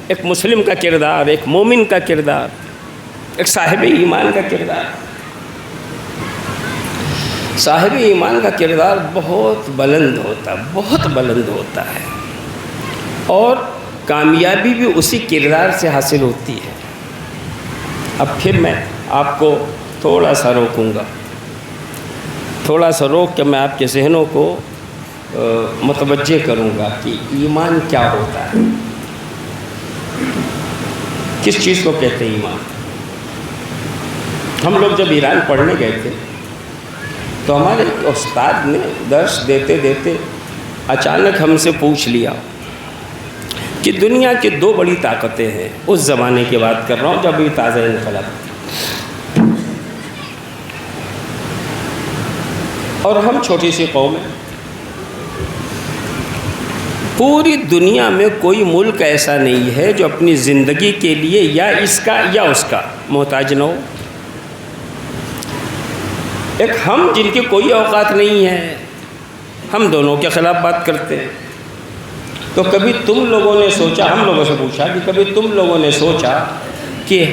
ایک مسلم کا کردار، ایک مومن کا کردار، ایک صاحب ایمان کا کردار۔ صاحب ایمان کا کردار بہت بلند ہوتا ہے، بہت بلند ہوتا ہے، اور کامیابی بھی اسی کردار سے حاصل ہوتی ہے۔ اب پھر میں آپ کو تھوڑا سا روکوں گا، تھوڑا سا روک کے میں آپ کے ذہنوں کو متوجہ کروں گا کہ ایمان کیا ہوتا ہے، کس چیز کو کہتے ہیں ایمان۔ ہم لوگ جب ایران پڑھنے گئے تھے تو ہمارے استاد نے درس دیتے دیتے اچانک ہم سے پوچھ لیا کہ دنیا کی دو بڑی طاقتیں ہیں، اس زمانے کی بات کر رہا ہوں جب یہ تازہ انقلاب، اور ہم چھوٹی سی قوم ہیں، پوری دنیا میں کوئی ملک ایسا نہیں ہے جو اپنی زندگی کے لیے یا اس کا یا اس کا محتاج نہ ہو۔ ایک ہم جن کی کوئی اوقات نہیں ہے، ہم دونوں کے خلاف بات کرتے ہیں۔ تو کبھی تم لوگوں نے سوچا، ہم لوگوں سے پوچھا کہ کبھی تم لوگوں نے سوچا کہ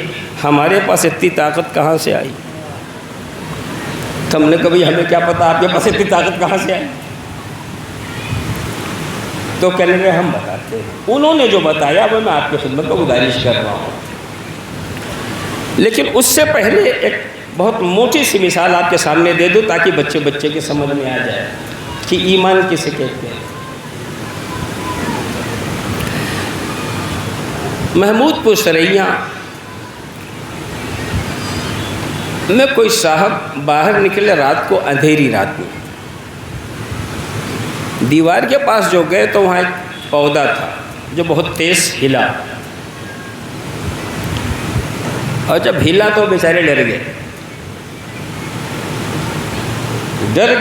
ہمارے پاس اتنی طاقت کہاں سے آئی؟ ہم نے کبھی، ہمیں کیا پتا آپ کے پاس اتنی طاقت کہاں سے آئی؟ تو کہنے لگے ہم بتاتے ہیں۔ انہوں نے جو بتایا وہ میں آپ کی خدمت کو گزارش کر رہا ہوں، لیکن اس سے پہلے ایک بہت موٹی سی مثال آپ کے سامنے دے دوں تاکہ بچے کے سمجھ میں آ جائے کہ ایمان کسے کہتے ہیں۔ محمود پور سریا میں کوئی صاحب باہر نکلے رات کو، اندھیری رات میں، دیوار کے پاس جو گئے تو وہاں ایک پودا تھا جو بہت تیز ہلا، اور جب ہلا تو بیچارے ڈر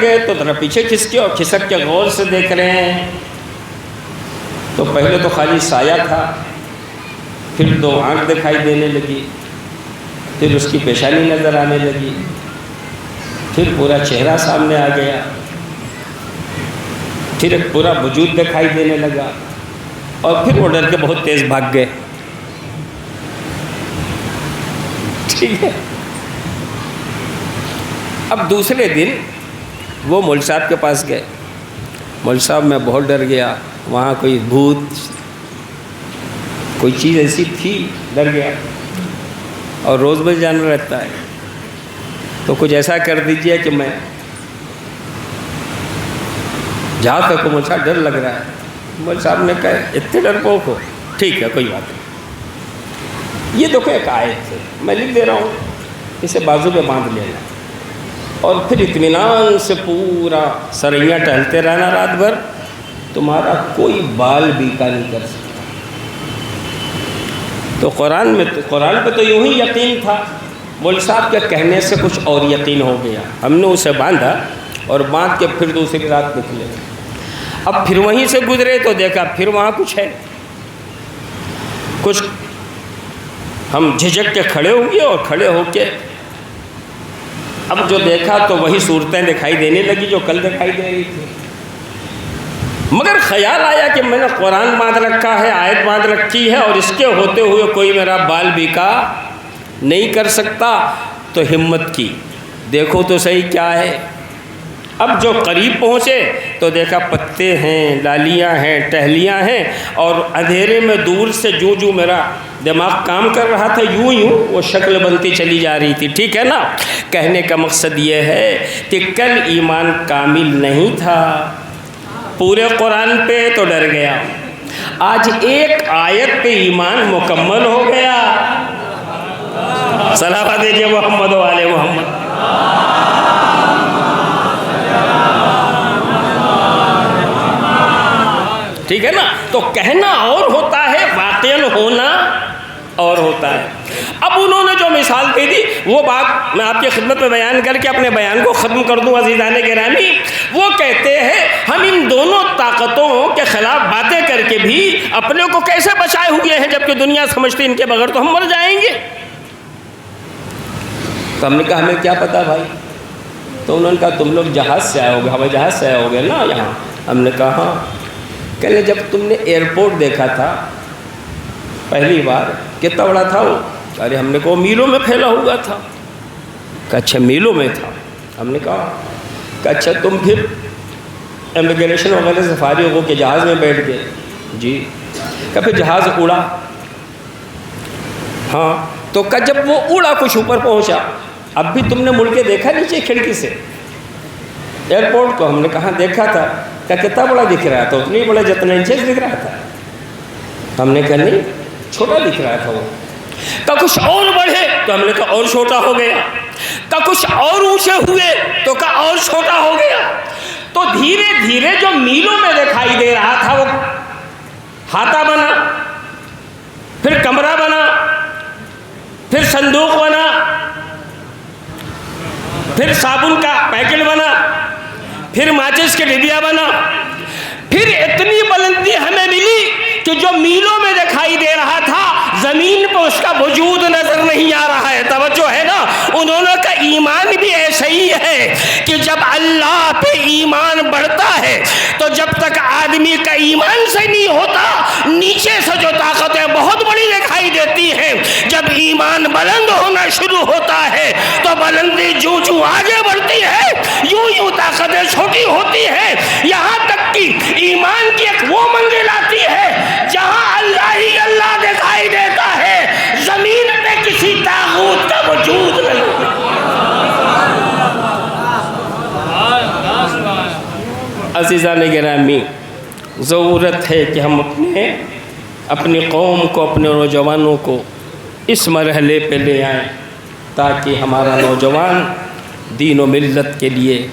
گئے تو ذرا پیچھے کھسکے اور کھسک کے غور سے دیکھ رہے ہیں تو پہلے تو خالی سایہ تھا، پھر دو آنکھ دکھائی دینے لگی، پھر اس کی پیشانی نظر آنے لگی، پھر پورا چہرہ سامنے آ گیا، پھر ایک پورا وجود دکھائی دینے لگا، اور پھر وہ ڈر کے بہت تیز بھاگ گئے۔ ٹھیک ہے، اب دوسرے دن وہ مول صاحب کے پاس گئے، مول صاحب میں بہت ڈر گیا، وہاں کوئی بھوت کوئی چیز ایسی تھی، ڈر گیا، اور روز بس جانا رہتا ہے، تو کچھ ایسا کر دیجئے کہ میں جہاں تک مول صاحب ڈر لگ رہا ہے۔ مول صاحب نے کہا اتنے ڈرپوک ہو، ٹھیک ہے کوئی بات نہیں، یہ دیکھو ایک آیت ہے میں لکھ دے رہا ہوں، اسے بازو پہ باندھ لینا، اور پھر اطمینان سے پورا سریا ٹہلتے رہنا رات بھر، تمہارا کوئی بال بیکا نہیں کر سکتا۔ تو قرآن پہ تو یوں ہی یقین تھا مول صاحب کے کہنے سے کچھ اور یقین ہو گیا. ہم نے اسے باندھا اور باندھ کے پھر دوسری رات نکلے. اب پھر وہیں سے گزرے تو دیکھا پھر وہاں کچھ ہے. کچھ ہم جھجک کے کھڑے ہوئے اور کھڑے ہو کے اب جو دیکھا تو وہی صورتیں دکھائی دینے لگی جو کل دکھائی دے رہی تھی. مگر خیال آیا کہ میں نے قرآن باندھ رکھا ہے, آیت باندھ رکھی ہے, اور اس کے ہوتے ہوئے کوئی میرا بال بیکا نہیں کر سکتا. تو ہمت کی, دیکھو تو صحیح کیا ہے. اب جو قریب پہنچے تو دیکھا پتے ہیں, لالیاں ہیں, ٹہلیاں ہیں, اور اندھیرے میں دور سے جو میرا دماغ کام کر رہا تھا یوں وہ شکل بنتی چلی جا رہی تھی. ٹھیک ہے نا. کہنے کا مقصد یہ ہے کہ کل ایمان کامل نہیں تھا, پورے قرآن پہ تو ڈر گیا, آج ایک آیت پہ ایمان مکمل ہو گیا. صلوات دیجیے محمد و آل محمد. ٹھیک ہے نا. تو کہنا اور ہوتا ہے, واقعاً ہونا اور ہوتا ہے. اب انہوں نے جو مثال دے دی وہ بات میں آپ کی خدمت میں بیان کر کے اپنے بیان کو ختم کر دوں. عزیزان گرامی, وہ کہتے ہیں ہم ان دونوں طاقتوں کے خلاف باتیں کر کے بھی اپنے کو کیسے بچائے ہوئے ہیں, جبکہ دنیا سمجھتی ان کے بغیر تو ہم مر جائیں گے. تو ہم نے کہا ہمیں کیا پتا بھائی. تو انہوں نے کہا تم لوگ جہاز سے آئے ہوگے, ہوائی جہاز سے آئے ہوگے نا یہاں. ہم نے کہا ہاں. کہنے جب تم نے ایئرپورٹ دیکھا تھا پہلی بار کتنا بڑا تھا وہ؟ ارے ہم نے کہا میلوں میں پھیلا ہوا تھا. کہا اچھا میلوں میں تھا. ہم نے کہا کہ اچھا تم پھر امیگریشن وغیرہ سے فارغ ہو کے جہاز میں بیٹھ گئے؟ جی. کہ پھر جہاز اڑا؟ ہاں. تو کہ جب وہ اڑا کچھ اوپر پہنچا اب بھی تم نے مڑ کے دیکھا نیچے کھڑکی سے ایئرپورٹ کو؟ ہم نے کہا دیکھا تھا. کہ کتنا بڑا دکھ رہا تھا؟ اتنی بڑا جتنا انچز دکھ رہا تھا. ہم نے کہا نہیں چھوٹا دکھ رہا تھا وہ. کہ کچھ اور بڑھے؟ تو ہم نے کہا اور چھوٹا ہو گیا. کہ کچھ اور اونچے ہوئے؟ تو کہا اور چھوٹا ہو گیا. تو دھیرے دھیرے جو میلوں میں دکھائی دے رہا تھا وہ ہاتھا بنا, پھر کمرہ بنا, پھر صندوق بنا, پھر صابن کا پیکٹ بنا, پھر ماچس کے ڈبیا بنا. پھر اتنی بلندی ہمیں ملی کہ جو میلوں میں دکھائی دے رہا تھا زمین پہ اس کا وجود نظر نہیں آ رہا ہے. توجہ ہے نا. انہوں نے کہا ایمان بھی ایسا ہی ہے کہ جب اللہ پہ ایمان بڑھتا ہے تو جب تک آدمی کا ایمان سے نہیں ہوتا نیچے سے جو طاقتیں بہت بڑی دکھائی دیتی ہیں, جب ایمان بلند ہونا شروع ہوتا ہے تو بلندی جو آگے بڑھتی ہے یوں طاقتیں چھوٹی ہوتی ہیں, یہاں تک کہ ایمان کی ایک وہ منزل آتی ہے جہاں اللہ ہی اللہ دکھائی دیتا ہے, زمین پہ کسی طاغوت کا وجود نہیں. عزیزان گرامی, ضرورت ہے کہ ہم اپنی قوم کو, اپنے نوجوانوں کو اس مرحلے پہ لے آئیں تاکہ ہمارا نوجوان دین و ملت کے لیے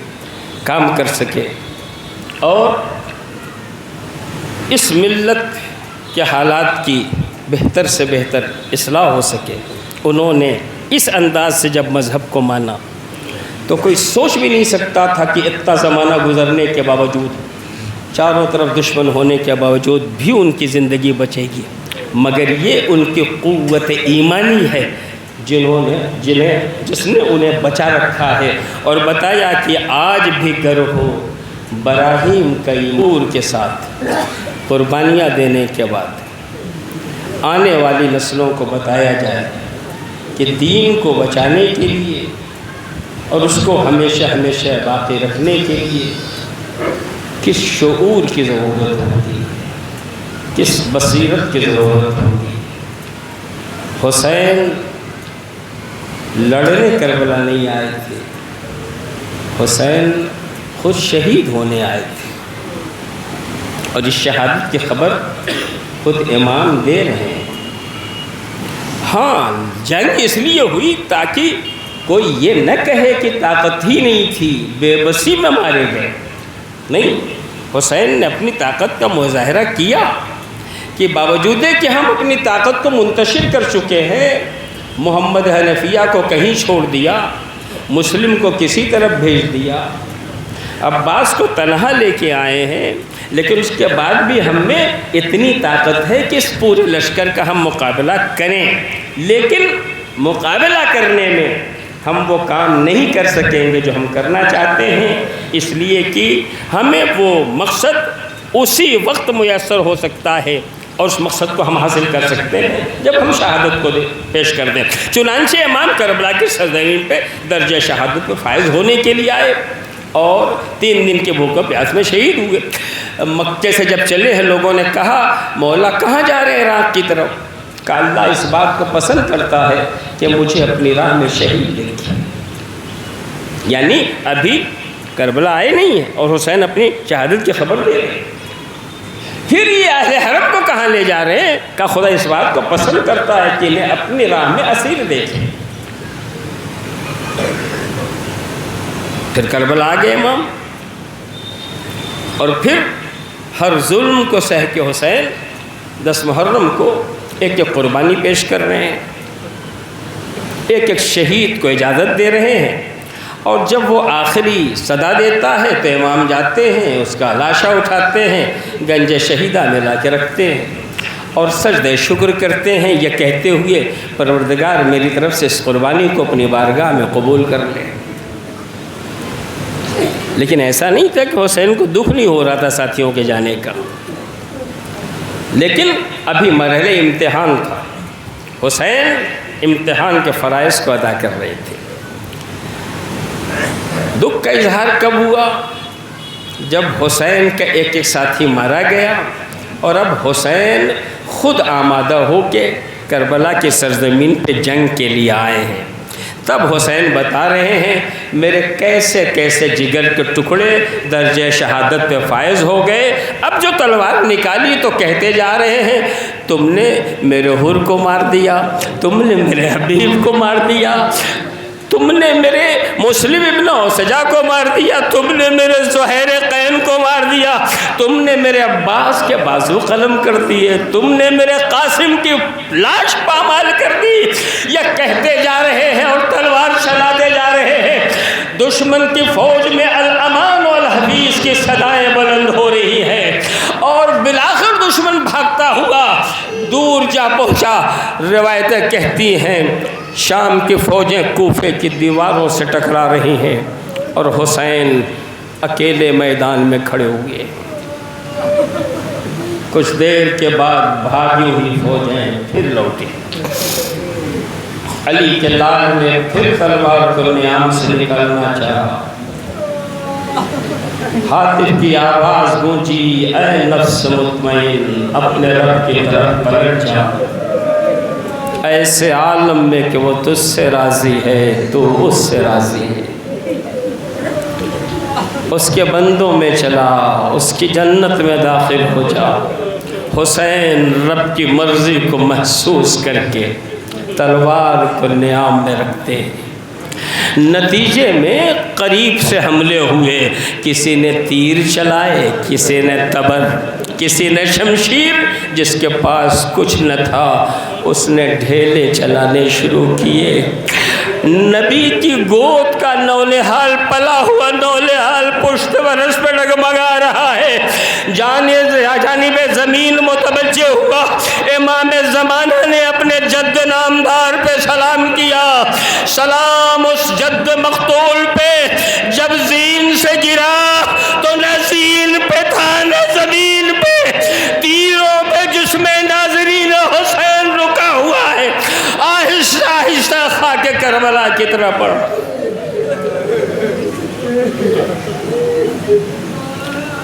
کام کر سکے اور اس ملت کے حالات کی بہتر سے بہتر اصلاح ہو سکے. انہوں نے اس انداز سے جب مذہب کو مانا تو کوئی سوچ بھی نہیں سکتا تھا کہ اتنا زمانہ گزرنے کے باوجود, چاروں طرف دشمن ہونے کے باوجود بھی ان کی زندگی بچے گی. مگر یہ ان کی قوت ایمانی ہے جس نے انہیں بچا رکھا ہے اور بتایا کہ آج بھی گر ہو براہیم کیمور کے ساتھ قربانیاں دینے کے بعد آنے والی نسلوں کو بتایا جائے کہ دین کو بچانے کے لیے اور اس کو ہمیشہ ہمیشہ باقی رکھنے کے لیے کس شعور کی ضرورت ہوتی ہے, کس بصیرت کی ضرورت ہوتی ہے. حسین لڑنے کربلا نہیں آئے تھے, حسین خود شہید ہونے آئے تھے اور اس شہادت کی خبر خود امام دے رہے ہیں. ہاں جنگ اس لیے ہوئی تاکہ کوئی یہ نہ کہے کہ طاقت ہی نہیں تھی, بے بسی میں مارے گئے. نہیں, حسین نے اپنی طاقت کا مظاہرہ کیا کہ باوجود کہ ہم اپنی طاقت کو منتشر کر چکے ہیں محمد حنفیہ کو کہیں چھوڑ دیا، مسلم کو کسی طرف بھیج دیا، عباس کو تنہا لے کے آئے ہیں، لیکن اس کے بعد بھی ہم میں اتنی طاقت ہے کہ اس پورے لشکر کا ہم مقابلہ کریں، لیکن مقابلہ کرنے میں ہم وہ کام نہیں کر سکیں گے جو ہم کرنا چاہتے ہیں، اس لیے کہ ہمیں وہ مقصد اسی وقت میسر ہو سکتا ہے اور اس مقصد کو ہم حاصل کر سکتے ہیں جب ہم شہادت کو پیش کر دیں۔ چنانچہ امام کربلا کی سرزمین پہ درجہ شہادت میں فائز ہونے کے لیے آئے اور 3 دن کے بھوک و پیاس میں شہید ہوئے۔ مکے سے جب چلے ہیں، لوگوں نے کہا مولا کہاں جا رہے ہیں عراق کی طرف؟ کہ اللہ اس بات کو پسند کرتا ہے کہ مجھے اپنی راہ میں شہید دیکھے، یعنی ابھی کربلا آئے نہیں ہیں اور حسین اپنی شہادت کی خبر دے رہے ہیں۔ پھر یہ اہل حرم کو کہاں لے جا رہے ہیں؟ کہ خدا اس بات کو پسند کرتا ہے کہ انہیں اپنی راہ میں اسیر دیکھیں۔ پھر کربلا آ گئے امام، اور پھر ہر ظلم کو سہ کے حسین 10 محرم کو ایک ایک قربانی پیش کر رہے ہیں، ایک ایک شہید کو اجازت دے رہے ہیں، اور جب وہ آخری صدا دیتا ہے تو امام جاتے ہیں، اس کا لاشہ اٹھاتے ہیں، گنج شہیدہ میں لا کے رکھتے ہیں اور سجدہ شکر کرتے ہیں، یہ کہتے ہوئے پروردگار میری طرف سے اس قربانی کو اپنی بارگاہ میں قبول کر لے۔ لیکن ایسا نہیں تھا کہ حسین کو دکھ نہیں ہو رہا تھا ساتھیوں کے جانے کا، لیکن ابھی مرحلہ امتحان تھا، حسین امتحان کے فرائض کو ادا کر رہے تھے۔ دکھ کا اظہار کب ہوا؟ جب حسین کا ایک ایک ساتھی مارا گیا اور اب حسین خود آمادہ ہو کے کربلا کی سرزمین پہ جنگ کے لیے آئے ہیں۔ تب حسین بتا رہے ہیں میرے کیسے کیسے جگر کے ٹکڑے درجہ شہادت پہ فائز ہو گئے۔ اب جو تلوار نکالی تو کہتے جا رہے ہیں تم نے میرے حر کو مار دیا، تم نے میرے حبیب کو مار دیا، تم نے میرے مسلم ابن اوسجا کو مار دیا، تم نے میرے زہیر قین کو مار دیا، تم نے میرے عباس کے بازو قلم کر دیے، تم نے میرے قاسم کی لاش پامال کر دی۔ یہ کہتے جا رہے ہیں اور تلوار چلاتے جا رہے ہیں۔ دشمن کی فوج میں الامان والحدیث کی صدائیں بلند ہو رہی ہیں اور بالآخر دشمن بھاگتا ہوا دور جا پہنچا۔ روایتیں کہتی ہیں شام کی فوجیں کوفے کی دیواروں سے ٹکرا رہی ہیں اور حسین اکیلے میدان میں کھڑے ہوئے۔ کچھ دیر کے بعد بھاگی ہوئی فوجیں پھر لوٹی۔ علی کے لال نے پھر تلوار کو نیام سے نکالنا چاہا۔ حاطب کی آواز گونجی اے نفس مطمئن اپنے رب کی طرف پلٹ جا، ایسے عالم میں کہ وہ تجھ سے راضی ہے تو اس سے راضی ہے، اس کے بندوں میں چلا، اس کی جنت میں داخل ہو جا۔ حسین رب کی مرضی کو محسوس کر کے تلوار کو نیام میں رکھتے ہیں۔ نتیجے میں قریب سے حملے ہوئے، کسی نے تیر چلائے، کسی نے تبر، کسی نے شمشیر، جس کے پاس کچھ نہ تھا اس نے ڈھیلے چلانے شروع کیے۔ نبی کی گود کا نولہال پلا ہوا نولہال پشت برس پہ ڈگمگا رہا ہے، جانب زمین متوجہ ہوا۔ امام زمانہ نے اپنے جد نامدار پہ سلام کیا، سلام اس جد مقتول پہ جب زین سے گرا تو نہ زین پہ تھا نہ زمین پہ، تیروں پہ جسم ناظرین حسین رکا ہوا ہے، آہستہ آہستہ خاک کربلا کی طرف بڑھ۔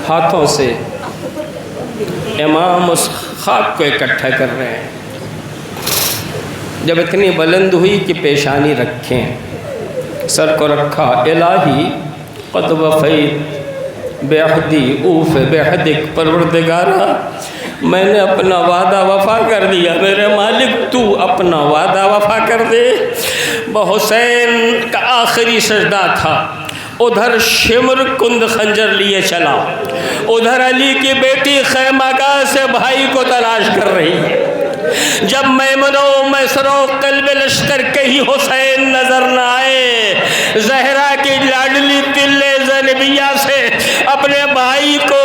ہاتھوں سے امام اس خاک کو اکٹھا کر رہے ہیں۔ جب اتنی بلند ہوئی کہ پیشانی رکھیں، سر کو رکھا، الہی قد وفیت بعہدی اوف بعہدک، پروردگارا میں نے اپنا وعدہ وفا کر دیا، میرے مالک تو اپنا وعدہ وفا کر دے۔ حسین کا آخری سجدہ تھا، ادھر شمر کند خنجر لیے چلا، ادھر علی کی بیٹی خیمہ گاہ سے بھائی کو تلاش کر رہی ہے۔ جب میمنہ و میسرہ و قلب لشکر کہیں حسین نظر نہ آئے، زہرا کی لاڈلی تلے زینبیہ سے اپنے بھائی کو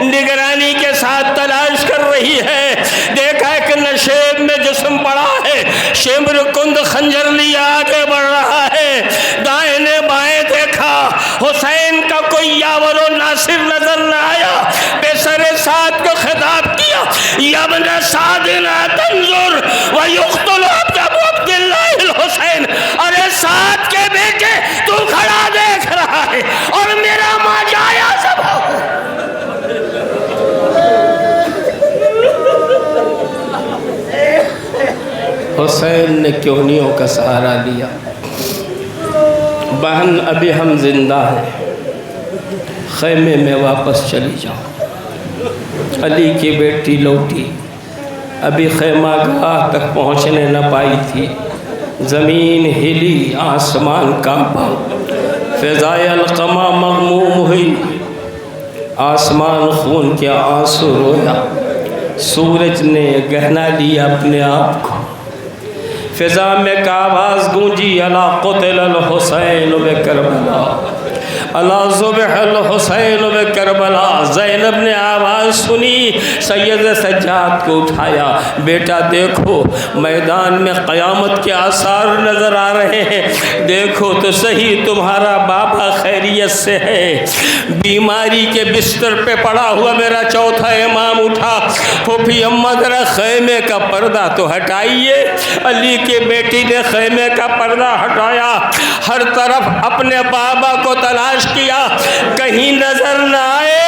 نگرانی کے ساتھ تلاش کر رہی ہے، دیکھا کہ نشیب میں جسم پڑا ہے، شمر کند خنجر لیا آگے بڑھ رہا ہے، دائیں بائیں دیکھا، حسین کا کوئی یاور و ناصر نظر نہ آیا، بے سر سعد کو خطاب کیا، یا ابن سعد لا تنظر ویقتل ابو عبداللہ الحسین، ارے سعد کے بیٹے تو کھڑا دیکھ رہا ہے اور میرا ماں جایا سب حسین نے کیونیوں کا سہارا لیا، بہن ابھی ہم زندہ ہیں، خیمے میں واپس چلی جاؤ۔ علی کی بیٹی لوٹی، ابھی خیمہ گاہ تک پہنچنے نہ پائی تھی، زمین ہلی، آسمان کانپا، فضائے القمہ مغموم ہوئی، آسمان خون کے آنسو رویا، سورج نے گہنا لیا اپنے آپ کو، فضا میں ایک آواز گونجی، الا قتل الحسین بکربلا، الا ذبح الحسین بکربلا۔ زینب نے آواز سنی، سید سجاد کو اٹھایا، بیٹا دیکھو میدان میں قیامت کے آثار نظر آ رہے ہیں، دیکھو تو صحیح تمہارا بابا خیریت سے ہے، بیماری کے بستر پہ پڑا ہوا میرا چوتھا امام اٹھا، پھوپھی اماں ذرا خیمے کا پردہ تو ہٹائیے۔ علی کی بیٹی نے خیمے کا پردہ ہٹایا، ہر طرف اپنے بابا کو تلاش کیا، کہیں نظر نہ آئے،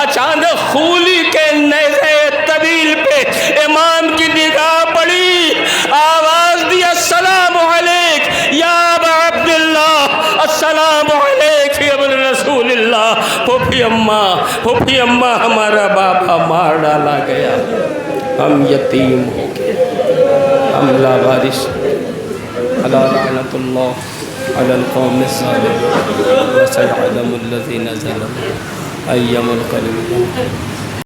اچانک خولی کے نیزے طویل پہ امام کی نگاہ پڑی، آواز دی، السلام علیک یا ابا عبداللہ، السلام علیک یا ابن رسول اللہ۔ پھوپھی اماں ہمارا بابا مار ڈالا گیا، ہم یتیم ہو گئے، ہم لاوارث، الا لعنت اللہ علی القوم الظالمین وسيعلم الذين ظلموا أي منقلب